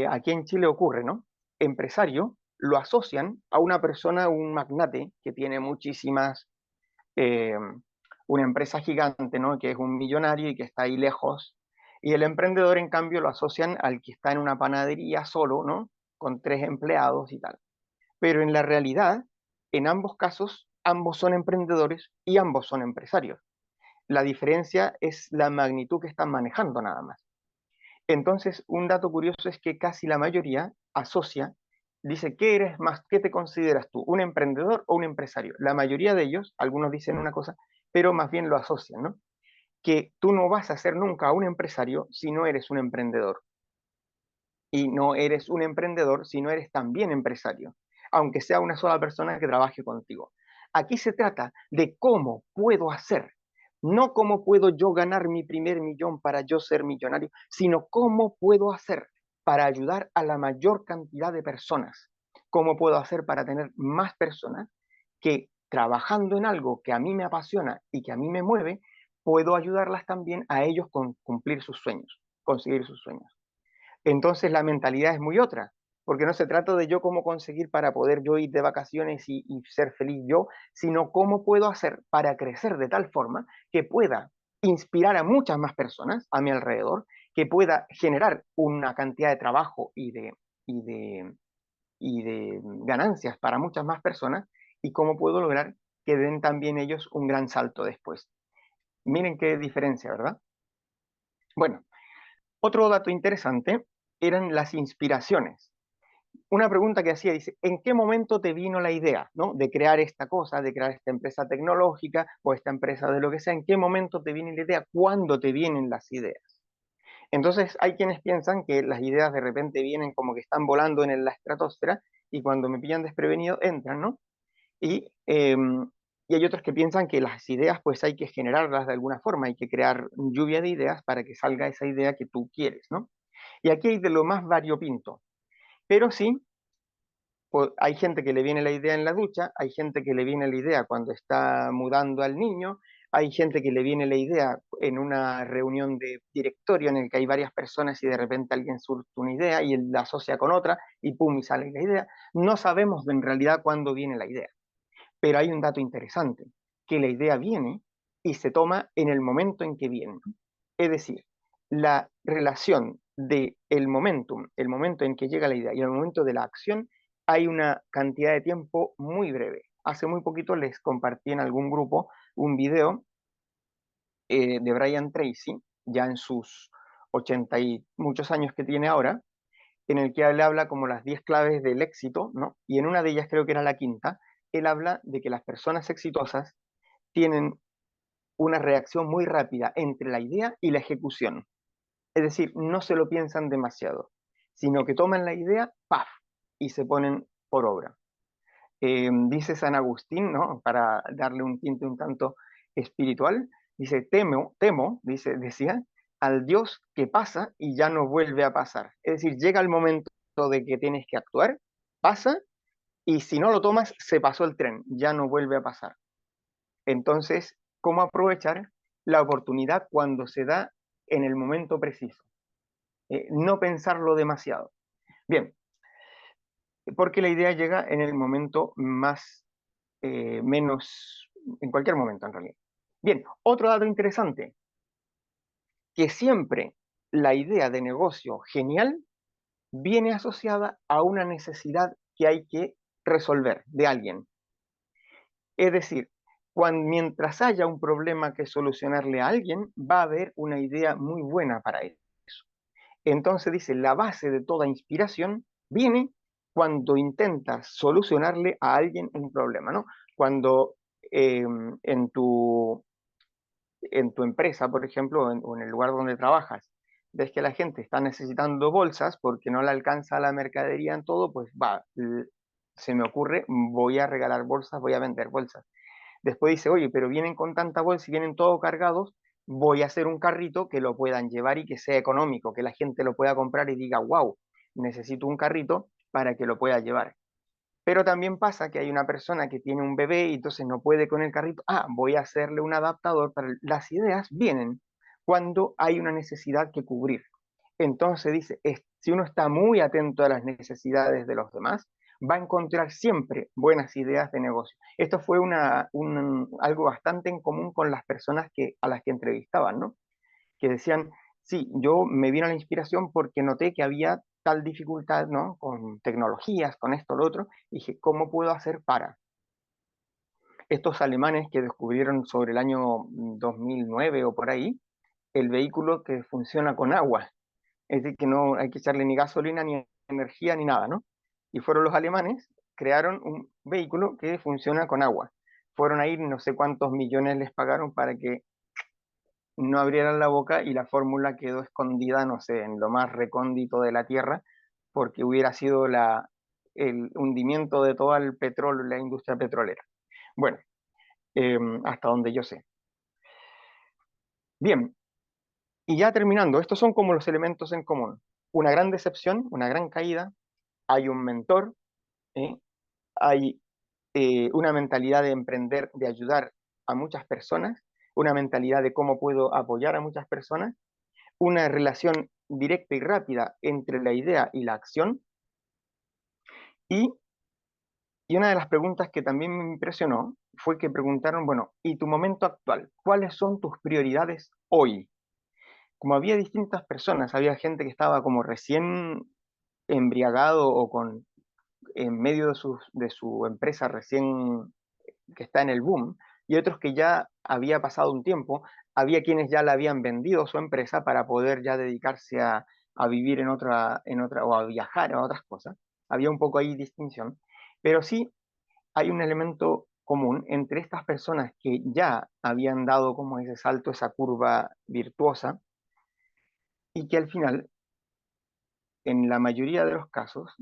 aquí en Chile ocurre, ¿no? Empresario lo asocian a una persona, un magnate que tiene eh, una empresa gigante, ¿no? Que es un millonario y que está ahí lejos, y el emprendedor en cambio lo asocian al que está en una panadería solo, ¿no? Con 3 empleados y tal. Pero en la realidad, en ambos casos, ambos son emprendedores y ambos son empresarios. La diferencia es la magnitud que están manejando nada más. Entonces, un dato curioso es que casi la mayoría asocia, dice, ¿qué eres más? ¿Qué te consideras tú? ¿Un emprendedor o un empresario? La mayoría de ellos, algunos dicen una cosa, pero más bien lo asocian, ¿no? Que tú no vas a ser nunca un empresario si no eres un emprendedor. Y no eres un emprendedor si no eres también empresario, aunque sea una sola persona que trabaje contigo. Aquí se trata de cómo puedo hacer, no cómo puedo yo ganar mi primer millón para yo ser millonario, sino cómo puedo hacer para ayudar a la mayor cantidad de personas, cómo puedo hacer para tener más personas que trabajando en algo que a mí me apasiona y que a mí me mueve, puedo ayudarlas también a ellos con cumplir sus sueños, conseguir sus sueños. Entonces la mentalidad es muy otra, porque no se trata de yo cómo conseguir para poder yo ir de vacaciones y ser feliz yo, sino cómo puedo hacer para crecer de tal forma que pueda inspirar a muchas más personas a mi alrededor, que pueda generar una cantidad de trabajo y de, y de ganancias para muchas más personas, y cómo puedo lograr que den también ellos un gran salto después. Miren qué diferencia, ¿verdad? Bueno, otro dato interesante eran las inspiraciones. Una pregunta que hacía, dice, ¿en qué momento te vino la idea, ¿no? De crear esta cosa, de crear esta empresa tecnológica o esta empresa de lo que sea? ¿En qué momento te viene la idea? ¿Cuándo te vienen las ideas? Entonces hay quienes piensan que las ideas de repente vienen como que están volando en la estratosfera y cuando me pillan desprevenido entran, ¿no? Y hay otros que piensan que las ideas pues hay que generarlas de alguna forma, hay que crear lluvia de ideas para que salga esa idea que tú quieres, ¿no? Y aquí hay de lo más variopinto, pero sí, pues, hay gente que le viene la idea en la ducha, hay gente que le viene la idea cuando está mudando al niño, hay gente que le viene la idea en una reunión de directorio en el que hay varias personas y de repente alguien surge una idea y él la asocia con otra y pum, y sale la idea. No sabemos en realidad cuándo viene la idea, pero hay un dato interesante, que la idea viene y se toma en el momento en que viene. Es decir, la relación de el momentum, el momento en que llega la idea y el momento de la acción, hay una cantidad de tiempo muy breve. Hace muy poquito les compartí en algún grupo un video de Brian Tracy, ya en sus 80 y muchos años que tiene ahora, en el que él habla como las 10 claves del éxito, ¿no? Y en una de ellas, creo que era la quinta, él habla de que las personas exitosas tienen una reacción muy rápida entre la idea y la ejecución. Es decir, no se lo piensan demasiado, sino que toman la idea, ¡paf! Y se ponen por obra. Dice San Agustín, ¿no? Para darle un tinte un tanto espiritual, dice, temo, decía, al Dios que pasa y ya no vuelve a pasar. Es decir, llega el momento de que tienes que actuar, pasa, y si no lo tomas, se pasó el tren, ya no vuelve a pasar. Entonces, ¿cómo aprovechar la oportunidad cuando se da en el momento preciso? No pensarlo demasiado. Bien, porque la idea llega en el momento más, menos, en cualquier momento en realidad. Bien, otro dato interesante, que siempre la idea de negocio genial viene asociada a una necesidad que hay que resolver de alguien. Es decir, mientras haya un problema que solucionarle a alguien, va a haber una idea muy buena para eso. Entonces dice, la base de toda inspiración viene cuando intentas solucionarle a alguien un problema, ¿no? Cuando eh, en tu empresa, por ejemplo, o en el lugar donde trabajas, ves que la gente está necesitando bolsas porque no le alcanza la mercadería en todo, pues va, se me ocurre, voy a regalar bolsas, voy a vender bolsas. Después dice, oye, pero vienen con tanta bolsa y vienen todos cargados, voy a hacer un carrito que lo puedan llevar y que sea económico, que la gente lo pueda comprar y diga, wow, necesito un carrito para que lo pueda llevar. Pero también pasa que hay una persona que tiene un bebé y entonces no puede con el carrito. Ah, voy a hacerle un adaptador para... Las ideas vienen cuando hay una necesidad que cubrir. Entonces dice, si uno está muy atento a las necesidades de los demás, va a encontrar siempre buenas ideas de negocio. Esto fue algo bastante en común con las personas a las que entrevistaban, ¿no? Que decían, sí, yo me vino la inspiración porque noté que había tal dificultad, ¿no? Con tecnologías, con esto, lo otro, y dije, ¿cómo puedo hacer para? Estos alemanes que descubrieron sobre el año 2009 o por ahí, el vehículo que funciona con agua, es decir, que no hay que echarle ni gasolina, ni energía, ni nada, ¿no? Y fueron los alemanes, crearon un vehículo que funciona con agua. Fueron ahí, no sé cuántos millones les pagaron para que no abrieran la boca y la fórmula quedó escondida, no sé, en lo más recóndito de la Tierra, porque hubiera sido el hundimiento de todo el petróleo, la industria petrolera. Bueno, hasta donde yo sé. Bien, y ya terminando, estos son como los elementos en común. Una gran decepción, una gran caída, hay un mentor, ¿eh? Hay una mentalidad de emprender, de ayudar a muchas personas, una mentalidad de cómo puedo apoyar a muchas personas, una relación directa y rápida entre la idea y la acción. Y, y una de las preguntas que también me impresionó fue que preguntaron, bueno, ¿y tu momento actual? ¿Cuáles son tus prioridades hoy? Como había distintas personas, había gente que estaba como recién embriagado o en medio de su empresa recién que está en el boom, y otros que ya había pasado un tiempo, había quienes ya le habían vendido su empresa para poder ya dedicarse a vivir en otra, o a viajar a otras cosas. Había un poco ahí distinción, pero sí hay un elemento común entre estas personas que ya habían dado como ese salto, esa curva virtuosa, y que al final, en la mayoría de los casos,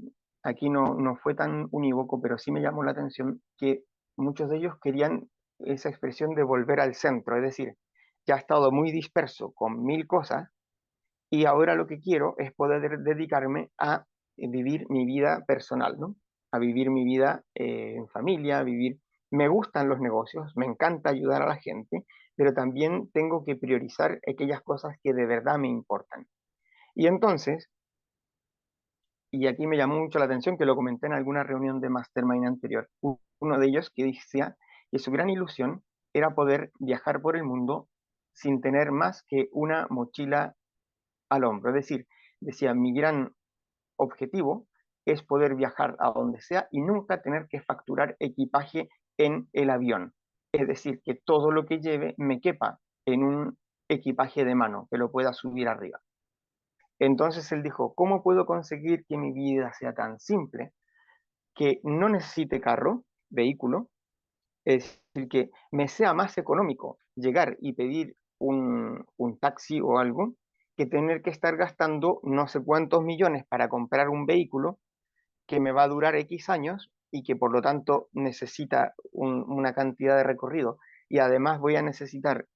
aquí no fue tan unívoco, pero sí me llamó la atención que muchos de ellos querían esa expresión de volver al centro, es decir, ya he estado muy disperso con mil cosas y ahora lo que quiero es poder dedicarme a vivir mi vida personal, ¿no? A vivir mi vida en familia, a vivir... Me gustan los negocios, me encanta ayudar a la gente, pero también tengo que priorizar aquellas cosas que de verdad me importan. Y entonces, y aquí me llamó mucho la atención que lo comenté en alguna reunión de Mastermind anterior, uno de ellos que decía que su gran ilusión era poder viajar por el mundo sin tener más que una mochila al hombro. Es decir, decía, mi gran objetivo es poder viajar a donde sea y nunca tener que facturar equipaje en el avión. Es decir, que todo lo que lleve me quepa en un equipaje de mano, que lo pueda subir arriba. Entonces él dijo, ¿cómo puedo conseguir que mi vida sea tan simple que no necesite carro, vehículo? Es decir, que me sea más económico llegar y pedir un taxi o algo que tener que estar gastando no sé cuántos millones para comprar un vehículo que me va a durar X años y que por lo tanto necesita una cantidad de recorrido. Y además voy a necesitar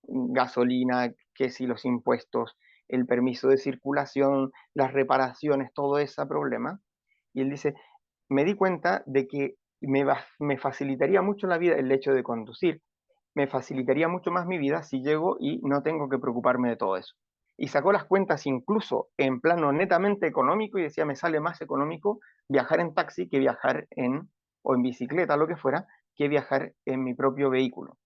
gasolina, que si los impuestos, el permiso de circulación, las reparaciones, todo ese problema. Y él dice, me di cuenta de que me facilitaría mucho la vida el hecho de conducir, me facilitaría mucho más mi vida si llego y no tengo que preocuparme de todo eso. Y sacó las cuentas incluso en plano netamente económico y decía, me sale más económico viajar en taxi que viajar o en bicicleta, lo que fuera, que viajar en mi propio vehículo.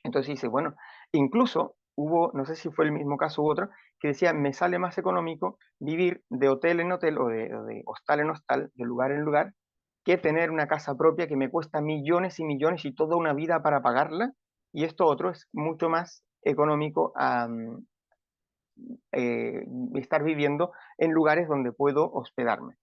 Entonces dice, bueno, incluso hubo, no sé si fue el mismo caso u otro, que decía, me sale más económico vivir de hotel en hotel o de hostal en hostal, de lugar en lugar, que tener una casa propia que me cuesta millones y millones y toda una vida para pagarla. Y esto otro es mucho más económico a estar viviendo en lugares donde puedo hospedarme.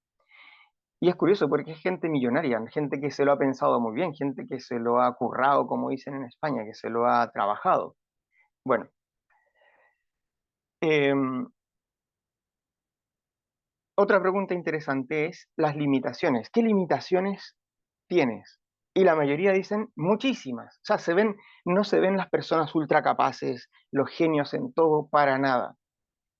Y es curioso porque es gente millonaria, gente que se lo ha pensado muy bien, gente que se lo ha currado, como dicen en España, que se lo ha trabajado. Bueno, Em, otra pregunta interesante es las limitaciones. ¿Qué limitaciones tienes? Y la mayoría dicen muchísimas. O sea, no se ven las personas ultra capaces, los genios en todo para nada,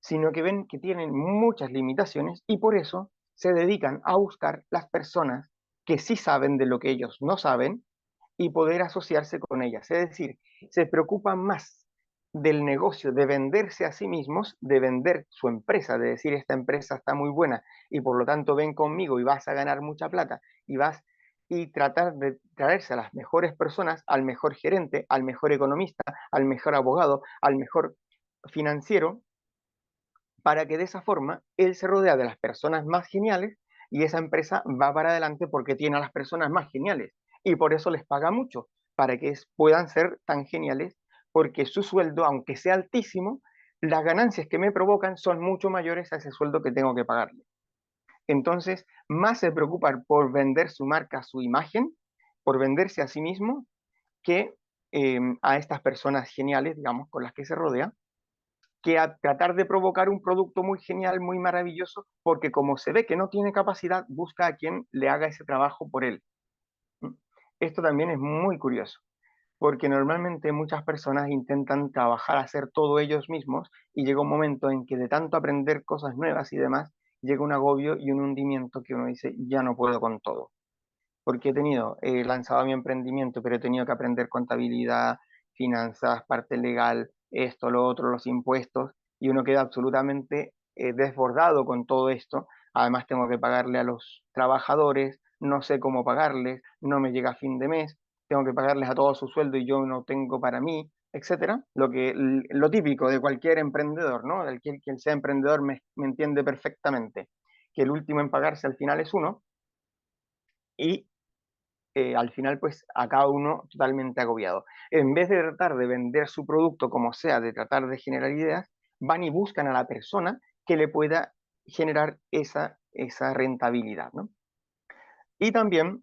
sino que ven que tienen muchas limitaciones y por eso se dedican a buscar las personas que sí saben de lo que ellos no saben y poder asociarse con ellas. Es decir, se preocupan más del negocio, de venderse a sí mismos, de vender su empresa, de decir esta empresa está muy buena y por lo tanto ven conmigo y vas a ganar mucha plata y tratar de traerse a las mejores personas, al mejor gerente, al mejor economista, al mejor abogado, al mejor financiero, para que de esa forma él se rodea de las personas más geniales y esa empresa va para adelante porque tiene a las personas más geniales y por eso les paga mucho, para que puedan ser tan geniales, porque su sueldo, aunque sea altísimo, las ganancias que me provocan son mucho mayores a ese sueldo que tengo que pagarle. Entonces, más se preocupan por vender su marca, su imagen, por venderse a sí mismo, que a estas personas geniales, digamos, con las que se rodea, que a tratar de provocar un producto muy genial, muy maravilloso, porque como se ve que no tiene capacidad, busca a quien le haga ese trabajo por él. Esto también es muy curioso, porque normalmente muchas personas intentan trabajar, hacer todo ellos mismos, y llega un momento en que de tanto aprender cosas nuevas y demás, llega un agobio y un hundimiento que uno dice, ya no puedo con todo. Porque he lanzado mi emprendimiento, pero he tenido que aprender contabilidad, finanzas, parte legal, esto, lo otro, los impuestos, y uno queda absolutamente desbordado con todo esto. Además tengo que pagarle a los trabajadores, no sé cómo pagarles, no me llega a fin de mes, tengo que pagarles a todo su sueldo y yo no tengo para mí, etcétera. Lo típico de cualquier emprendedor, ¿no? Quien sea emprendedor me entiende perfectamente, que el último en pagarse al final es uno, y al final pues a cada uno totalmente agobiado. En vez de tratar de vender su producto como sea, de tratar de generar ideas, van y buscan a la persona que le pueda generar esa rentabilidad, ¿no? Y también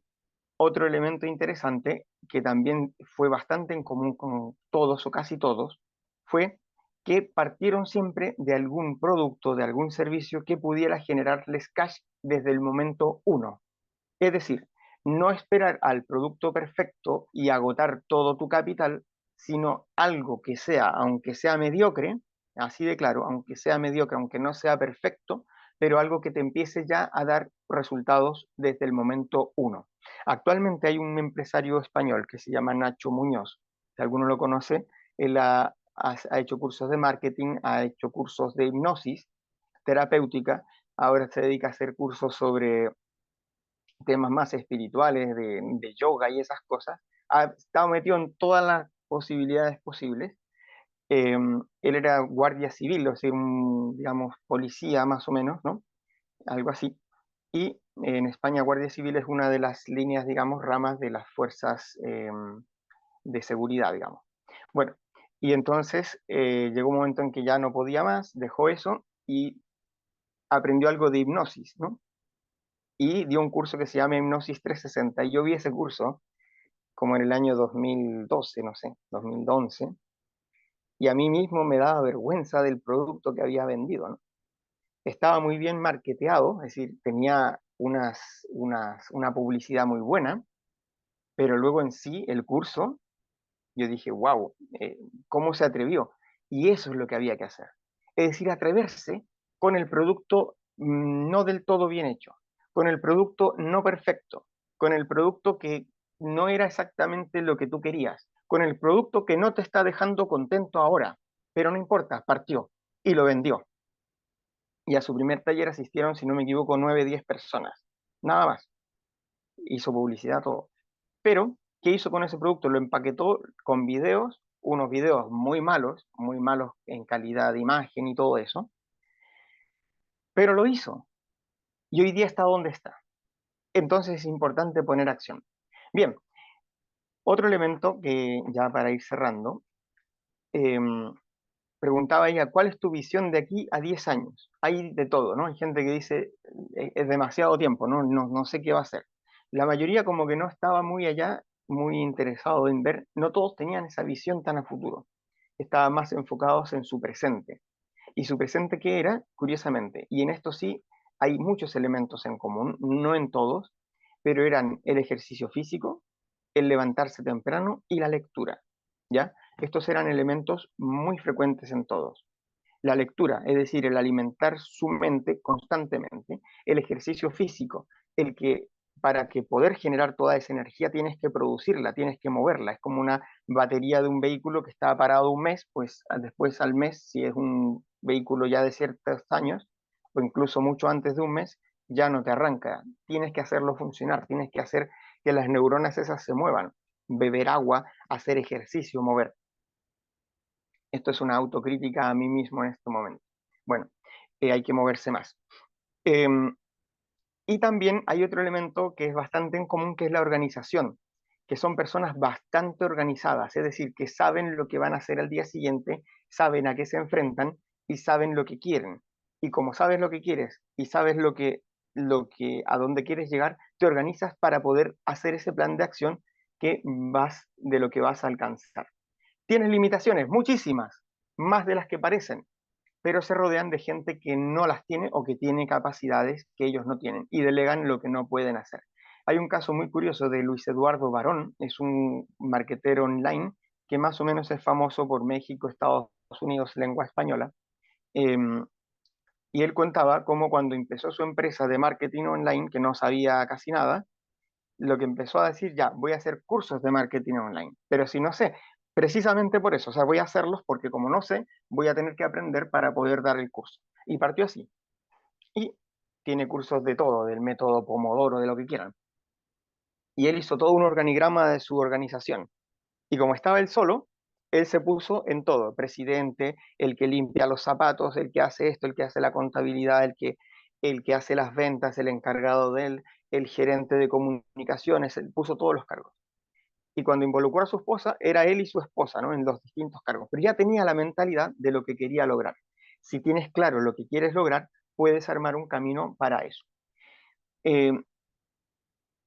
otro elemento interesante que también fue bastante en común con todos o casi todos, fue que partieron siempre de algún producto, de algún servicio que pudiera generarles cash desde el momento uno. Es decir, no esperar al producto perfecto y agotar todo tu capital, sino algo que sea, aunque sea mediocre, así de claro, aunque sea mediocre, aunque no sea perfecto, pero algo que te empiece ya a dar resultados desde el momento uno. Actualmente hay un empresario español que se llama Nacho Muñoz, si alguno lo conoce, él ha hecho cursos de marketing, ha hecho cursos de hipnosis terapéutica, ahora se dedica a hacer cursos sobre temas más espirituales, de yoga y esas cosas. Ha estado metido en todas las posibilidades posibles. Él era guardia civil, o sea, digamos, policía más o menos, ¿no? Algo así. Y en España, guardia civil es una de las líneas, digamos, ramas de las fuerzas de seguridad, digamos. Bueno, y entonces llegó un momento en que ya no podía más, dejó eso y aprendió algo de hipnosis, ¿no? Y dio un curso que se llama Hipnosis 360. Y yo vi ese curso como en el año 2012, no sé, 2011, y a mí mismo me daba vergüenza del producto que había vendido, ¿no? Estaba muy bien marketeado, es decir, tenía una publicidad muy buena, pero luego en sí, el curso, yo dije, wow, ¿cómo se atrevió? Y eso es lo que había que hacer. Es decir, atreverse con el producto no del todo bien hecho, con el producto no perfecto, con el producto que no era exactamente lo que tú querías, con el producto que no te está dejando contento ahora, pero no importa, partió y lo vendió. Y a su primer taller asistieron, si no me equivoco, 9, 10 personas, nada más. Hizo publicidad, todo. Pero, ¿qué hizo con ese producto? Lo empaquetó con videos, unos videos muy malos en calidad de imagen y todo eso, pero lo hizo. Y hoy día está donde está. Entonces es importante poner acción. Bien, otro elemento que ya para ir cerrando, eh, preguntaba ella, ¿cuál es tu visión de aquí a 10 años? Hay de todo, ¿no? Hay gente que dice, es demasiado tiempo, no sé qué va a hacer. La mayoría como que no estaba muy allá, muy interesado en ver, no todos tenían esa visión tan a futuro. Estaban más enfocados en su presente. ¿Y su presente qué era? Curiosamente, y en esto sí hay muchos elementos en común, no en todos, pero eran el ejercicio físico, el levantarse temprano y la lectura, ¿ya? Estos eran elementos muy frecuentes en todos. La lectura, es decir, el alimentar su mente constantemente, el ejercicio físico, el que para que poder generar toda esa energía tienes que producirla, tienes que moverla. Es como una batería de un vehículo que está parado un mes, pues después al mes, si es un vehículo ya de ciertos años, o incluso mucho antes de un mes, ya no te arranca. Tienes que hacerlo funcionar, tienes que hacer que las neuronas esas se muevan, beber agua, hacer ejercicio, mover. Esto es una autocrítica a mí mismo en este momento. Bueno, hay que moverse más. Eh, y también hay otro elemento que es bastante en común, que es la organización, que son personas bastante organizadas, es decir, que saben lo que van a hacer al día siguiente, saben a qué se enfrentan y saben lo que quieren. Y como sabes lo que quieres y sabes a dónde quieres llegar, te organizas para poder hacer ese plan de acción de lo que vas a alcanzar. ¿Tienes limitaciones? Muchísimas, más de las que parecen, pero se rodean de gente que no las tiene o que tiene capacidades que ellos no tienen y delegan lo que no pueden hacer. Hay un caso muy curioso de Luis Eduardo Barón, es un marketero online que más o menos es famoso por México, Estados Unidos, lengua española, eh, y él contaba cómo cuando empezó su empresa de marketing online, que no sabía casi nada, lo que empezó a decir, ya, voy a hacer cursos de marketing online, pero si no sé, precisamente por eso, o sea, voy a hacerlos porque como no sé, voy a tener que aprender para poder dar el curso. Y partió así. Y tiene cursos de todo, del método Pomodoro, de lo que quieran. Y él hizo todo un organigrama de su organización. Y como estaba él solo, él se puso en todo, presidente, el que limpia los zapatos, el que hace esto, el que hace la contabilidad, el que hace las ventas, el encargado de él, el gerente de comunicaciones, él puso todos los cargos. Y cuando involucró a su esposa, era él y su esposa, ¿no? En los distintos cargos. Pero ya tenía la mentalidad de lo que quería lograr. Si tienes claro lo que quieres lograr, puedes armar un camino para eso. Eh,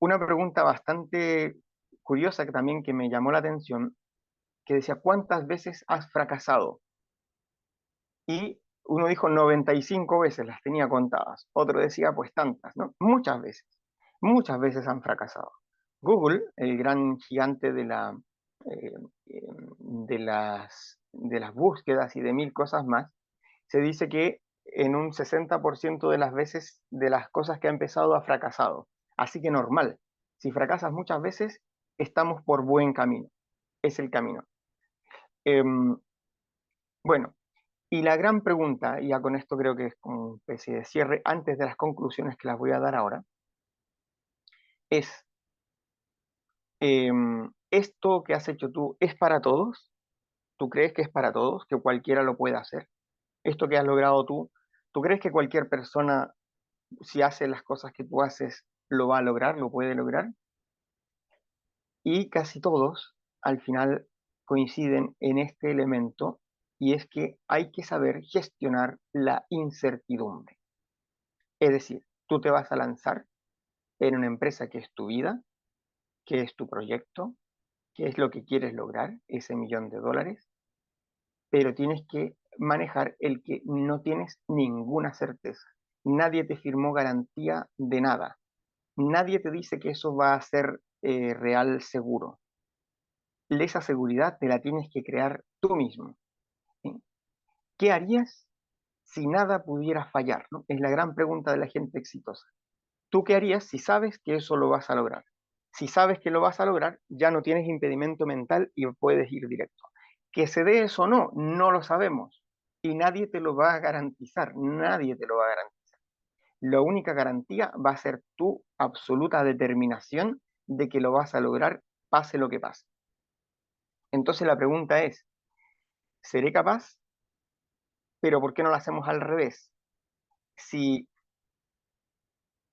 una pregunta bastante curiosa que también que me llamó la atención, que decía, ¿cuántas veces has fracasado? Y uno dijo 95 veces, las tenía contadas. Otro decía, pues tantas, ¿no? Muchas veces han fracasado. Google, el gran gigante eh, de las búsquedas y de mil cosas más, se dice que en un 60% de las veces de las cosas que ha empezado ha fracasado. Así que normal. Si fracasas muchas veces, estamos por buen camino. Es el camino. Em, bueno, y la gran pregunta, y ya con esto creo que es como una especie de cierre, antes de las conclusiones que las voy a dar ahora, es, ¿esto que has hecho tú es para todos? ¿Tú crees que es para todos, que cualquiera lo puede hacer? ¿Esto que has logrado tú, tú crees que cualquier persona, si hace las cosas que tú haces, lo va a lograr, lo puede lograr? Y casi todos, al final, coinciden en este elemento, y es que hay que saber gestionar la incertidumbre. Es decir, tú te vas a lanzar en una empresa que es tu vida, que es tu proyecto, que es lo que quieres lograr, ese $1.000.000, pero tienes que manejar el que no tienes ninguna certeza. Nadie te firmó garantía de nada. Nadie te dice que eso va a ser real seguro. Esa seguridad te la tienes que crear tú mismo, ¿sí? ¿Qué harías si nada pudiera fallar, ¿no? Es la gran pregunta de la gente exitosa. ¿Tú qué harías si sabes que eso lo vas a lograr? Si sabes que lo vas a lograr, ya no tienes impedimento mental y puedes ir directo. Que se dé eso o no, no lo sabemos. Y nadie te lo va a garantizar, nadie te lo va a garantizar. La única garantía va a ser tu absoluta determinación de que lo vas a lograr, pase lo que pase. Entonces la pregunta es, ¿seré capaz? Pero ¿por qué no lo hacemos al revés? Si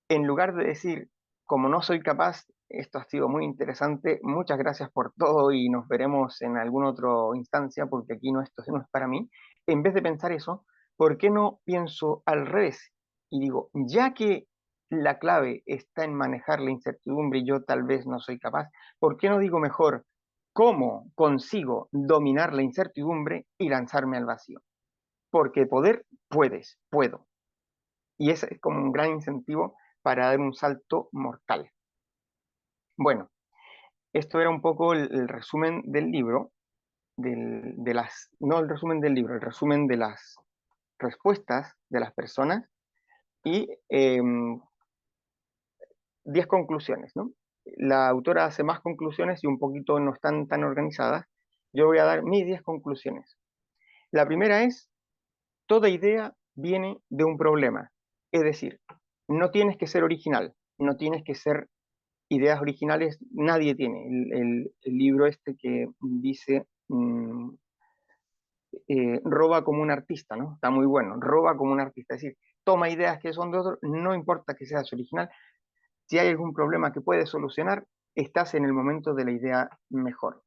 en lugar de decir, como no soy capaz, esto ha sido muy interesante, muchas gracias por todo y nos veremos en alguna otra instancia porque aquí no, esto no es para mí, en vez de pensar eso, ¿por qué no pienso al revés? Y digo, ya que la clave está en manejar la incertidumbre y yo tal vez no soy capaz, ¿por qué no digo mejor cómo consigo dominar la incertidumbre y lanzarme al vacío? Porque poder, puedes, puedo. Y ese es como un gran incentivo para dar un salto mortal. Bueno, esto era un poco el resumen del libro, no el resumen del libro, el resumen de las respuestas de las personas y 10 conclusiones, ¿no? La autora hace más conclusiones y un poquito no están tan organizadas. Yo voy a dar mis 10 conclusiones. La primera es, toda idea viene de un problema. Es decir, no tienes que ser original, no tienes que ser ideas originales, nadie tiene. El libro este que dice roba como un artista, ¿no? Está muy bueno, roba como un artista. Es decir, toma ideas que son de otro, no importa que seas original. Si hay algún problema que puedes solucionar, estás en el momento de la idea mejor.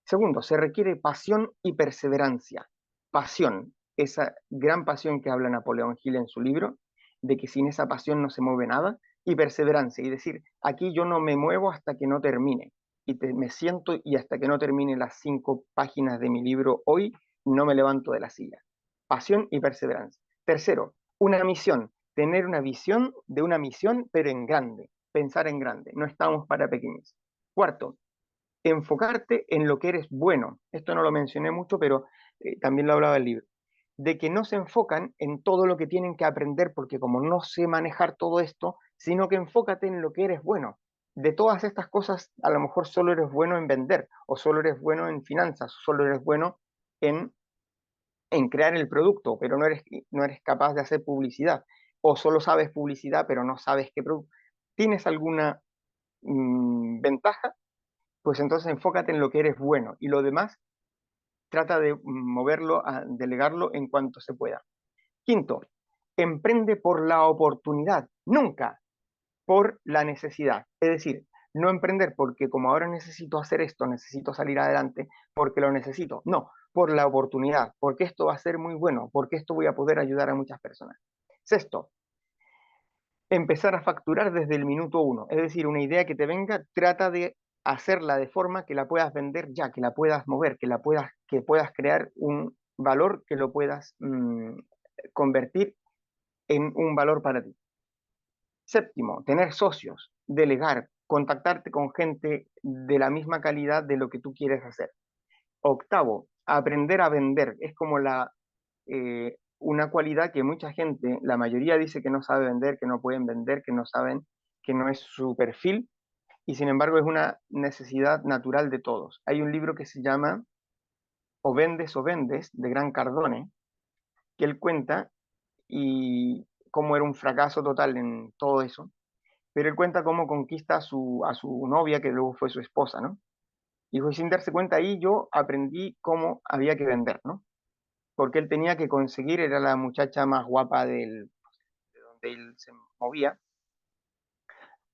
Segundo, se requiere pasión y perseverancia. Pasión, esa gran pasión que habla Napoleón Hill en su libro, de que sin esa pasión no se mueve nada, y perseverancia, y decir, aquí yo no me muevo hasta que no termine, me siento y hasta que no termine las 5 páginas de mi libro hoy, no me levanto de la silla. Pasión y perseverancia. Tercero, una misión, tener una visión de una misión, pero en grande, pensar en grande, no estamos para pequeños. Cuarto, enfocarte en lo que eres bueno. Esto no lo mencioné mucho, pero también lo hablaba el libro. De que no se enfocan en todo lo que tienen que aprender, porque como no sé manejar todo esto, sino que enfócate en lo que eres bueno. De todas estas cosas, a lo mejor solo eres bueno en vender, o solo eres bueno en finanzas, o solo eres bueno en, en crear el producto, pero no eres capaz de hacer publicidad, o solo sabes publicidad, pero no sabes qué producto. ¿Tienes alguna ventaja? Pues entonces enfócate en lo que eres bueno y lo demás trata de moverlo, a delegarlo en cuanto se pueda. Quinto, emprende por la oportunidad, nunca por la necesidad. Es decir, no emprender porque como ahora necesito hacer esto, necesito salir adelante porque lo necesito. No, por la oportunidad, porque esto va a ser muy bueno, porque esto voy a poder ayudar a muchas personas. Sexto, empezar a facturar desde el minuto uno. Es decir, una idea que te venga, trata de hacerla de forma que la puedas vender ya, que la puedas mover, que puedas crear un valor que lo puedas convertir en un valor para ti. Séptimo, tener socios, delegar, contactarte con gente de la misma calidad de lo que tú quieres hacer. Octavo, aprender a vender. Es como una cualidad que mucha gente, la mayoría dice que no sabe vender, que no pueden vender, que no saben, que no es su perfil, y sin embargo es una necesidad natural de todos. Hay un libro que se llama o vendes, de Gran Cardone, que él cuenta y cómo era un fracaso total en todo eso, pero él cuenta cómo conquista a su novia, que luego fue su esposa, ¿no? Y pues sin darse cuenta ahí yo aprendí cómo había que vender, ¿no? Porque él tenía que conseguir, era la muchacha más guapa de donde él se movía,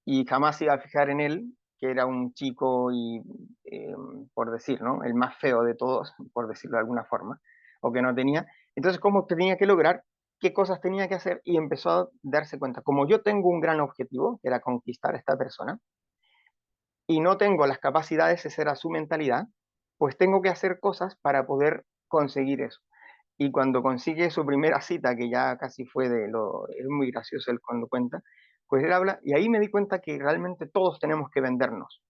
y jamás se iba a fijar en él, que era un chico y, eh, por decir, ¿no? El más feo de todos, por decirlo de alguna forma, o que no tenía. Entonces, ¿cómo tenía que lograr? ¿Qué cosas tenía que hacer? Y empezó a darse cuenta, como yo tengo un gran objetivo, que era conquistar a esta persona, y no tengo las capacidades, esa era su mentalidad, pues tengo que hacer cosas para poder conseguir eso. Y cuando consigue su primera cita, que ya casi fue es muy gracioso él cuando cuenta, pues él habla, y ahí me di cuenta que realmente todos tenemos que vendernos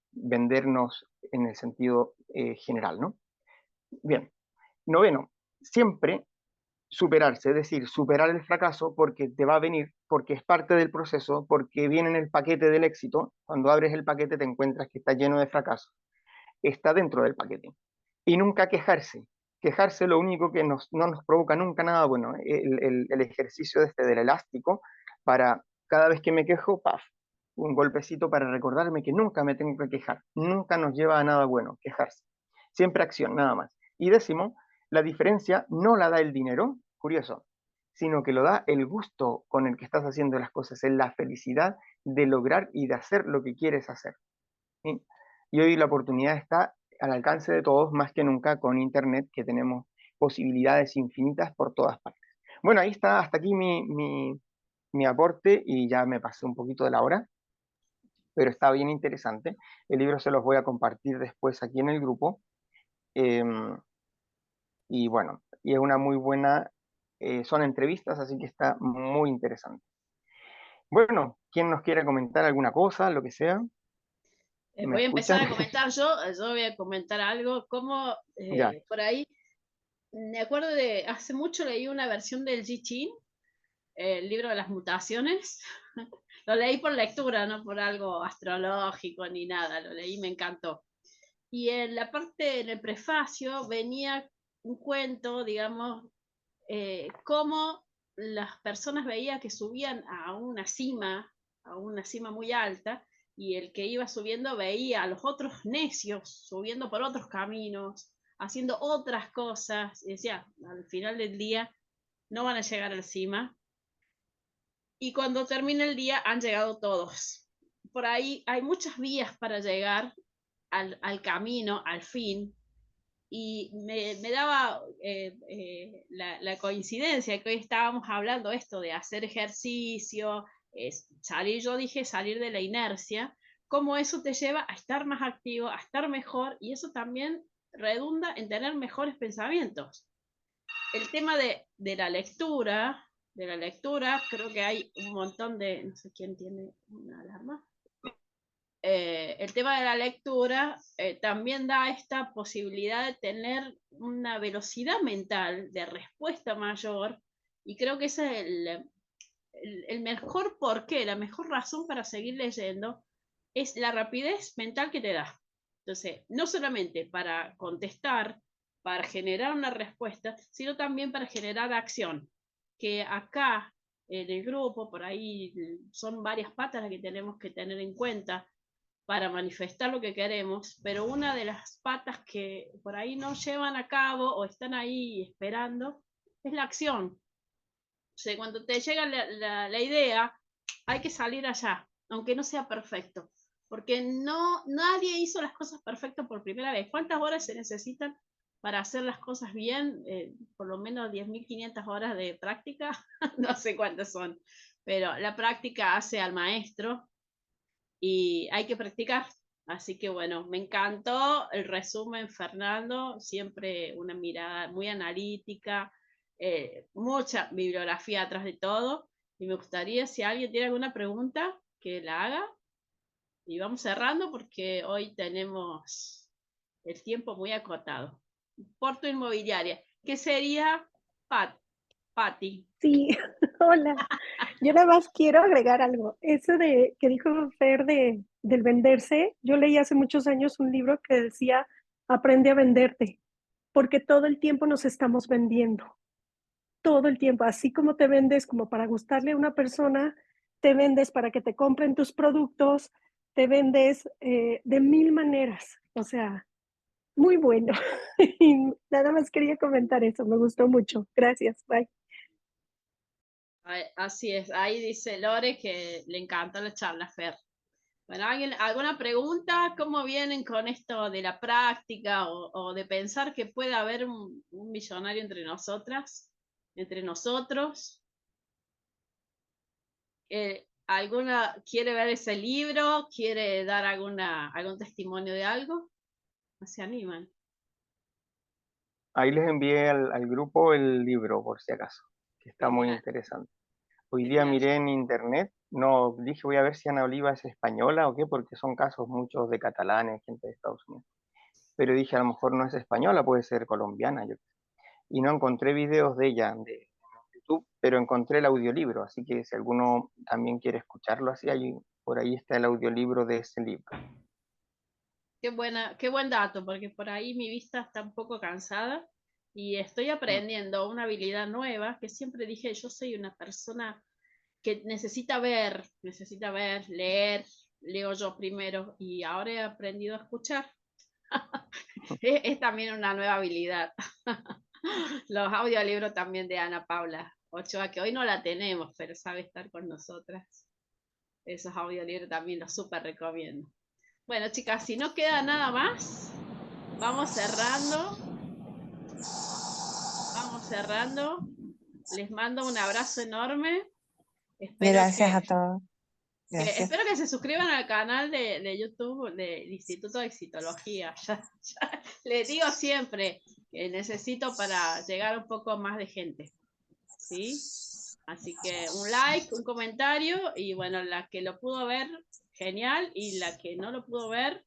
en el sentido general, ¿no? Bien, noveno, siempre superarse, es decir, superar el fracaso porque te va a venir, porque es parte del proceso, porque viene en el paquete del éxito. Cuando abres el paquete te encuentras que está lleno de fracasos, está dentro del paquete. Y nunca quejarse. Quejarse lo único que no nos provoca nunca nada bueno. El ejercicio del elástico para cada vez que me quejo, paf, un golpecito para recordarme que nunca me tengo que quejar. Nunca nos lleva a nada bueno, quejarse. Siempre acción, nada más. Y décimo, la diferencia no la da el dinero, curioso, sino que lo da el gusto con el que estás haciendo las cosas, es la felicidad de lograr y de hacer lo que quieres hacer. ¿Sí? Y hoy la oportunidad está al alcance de todos, más que nunca con Internet, que tenemos posibilidades infinitas por todas partes. Bueno, ahí está, hasta aquí mi aporte y ya me pasé un poquito de la hora, pero está bien interesante. El libro se los voy a compartir después aquí en el grupo. Eh, y bueno, y es una muy buena, son entrevistas, así que está muy interesante. Bueno, ¿quién nos quiere comentar alguna cosa, lo que sea? ¿Me Voy a empezar escuchan? a comentar yo voy a comentar algo, como Ya, por ahí, me acuerdo de, hace mucho leí una versión del I Ching, el libro de las mutaciones. Lo leí por lectura, no por algo astrológico ni nada, lo leí, me encantó. Y en la parte, en el prefacio, venía un cuento, digamos, cómo las personas veían que subían a una cima muy alta, y el que iba subiendo veía a los otros necios subiendo por otros caminos, haciendo otras cosas, y decía, al final del día no van a llegar a la cima, y cuando termina el día han llegado todos. Por ahí hay muchas vías para llegar al camino, al fin, y me daba la coincidencia que hoy estábamos hablando esto de hacer ejercicio, salir, yo dije salir de la inercia, cómo eso te lleva a estar más activo, a estar mejor, y eso también redunda en tener mejores pensamientos. El tema de la lectura, creo que hay un montón de, no sé quién tiene una alarma, el tema de la lectura también da esta posibilidad de tener una velocidad mental de respuesta mayor, y creo que ese es el mejor porqué, la mejor razón para seguir leyendo, es la rapidez mental que te da. Entonces, no solamente para contestar, para generar una respuesta, sino también para generar acción, que acá en el grupo, por ahí son varias patas las que tenemos que tener en cuenta para manifestar lo que queremos, pero una de las patas que por ahí no llevan a cabo o están ahí esperando es la acción. O sea, cuando te llega la idea, hay que salir allá, aunque no sea perfecto, porque nadie hizo las cosas perfectas por primera vez. ¿Cuántas horas se necesitan para hacer las cosas bien? Por lo menos 10.500 horas de práctica, no sé cuántas son, pero la práctica hace al maestro y hay que practicar. Así que bueno, me encantó el resumen, Fernando, siempre una mirada muy analítica, mucha bibliografía atrás de todo. Y me gustaría, si alguien tiene alguna pregunta, que la haga. Y vamos cerrando porque hoy tenemos el tiempo muy acotado. Porto Inmobiliaria, ¿qué sería Patti? Sí, hola. Yo nada más quiero agregar algo. Eso de que dijo Fer del venderse, yo leí hace muchos años un libro que decía Aprende a venderte. porque todo el tiempo nos estamos vendiendo, todo el tiempo, así como te vendes como para gustarle a una persona, te vendes para que te compren tus productos, te vendes de mil maneras, o sea, muy bueno. Y nada más quería comentar eso, me gustó mucho. Gracias, bye. Así es, ahí dice Lore que le encanta la charla, Fer. Bueno, ¿alguna pregunta? ¿Cómo vienen con esto de la práctica o de pensar que puede haber un millonario entre nosotras, entre nosotros? ¿Alguna quiere ver ese libro? ¿Quiere dar algún testimonio de algo? ¿No se animan? Ahí les envié al grupo el libro, por si acaso, que está muy Genial, interesante. Hoy día genial. miré en internet, no dije voy a ver si Ana Oliva es española o qué, porque son casos muchos de catalanes, gente de Estados Unidos. Pero dije a lo mejor no es española, puede ser colombiana. Y no encontré videos de ella de YouTube, pero encontré el audiolibro, así que si alguno también quiere escucharlo así, por ahí está el audiolibro de ese libro. Qué buen dato, porque por ahí mi vista está un poco cansada y estoy aprendiendo una habilidad nueva que siempre dije, yo soy una persona que necesita ver, leer, leo yo primero y ahora he aprendido a escuchar. Es también una nueva habilidad. Los audiolibros también de Ana Paula Ochoa, que hoy no la tenemos, pero sabe estar con nosotras. Esos audiolibros también los súper recomiendo. Bueno, chicas, si no queda nada más, vamos cerrando. Vamos cerrando. Les mando un abrazo enorme. Espero Gracias a todos. Gracias. espero que se suscriban al canal de YouTube del Instituto de Excitología. Ya les digo siempre que necesito para llegar un poco más de gente. ¿Sí? Así que un like, un comentario y bueno, la que lo pudo ver, genial, y la que no lo pudo ver,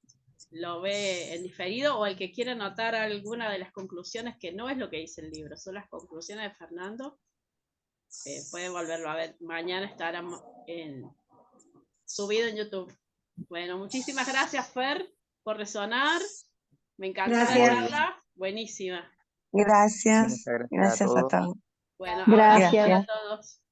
lo ve en diferido o el que quiera anotar alguna de las conclusiones que no es lo que dice el libro, son las conclusiones de Fernando, puede volverlo a ver. Mañana estará subido en YouTube. Bueno, muchísimas gracias, Fer, por resonar. Me encantó la Gracias. charla. Buenísima. Gracias. Muchas gracias a Gracias a todos. todos. Bueno, abrazo Gracias. para todos.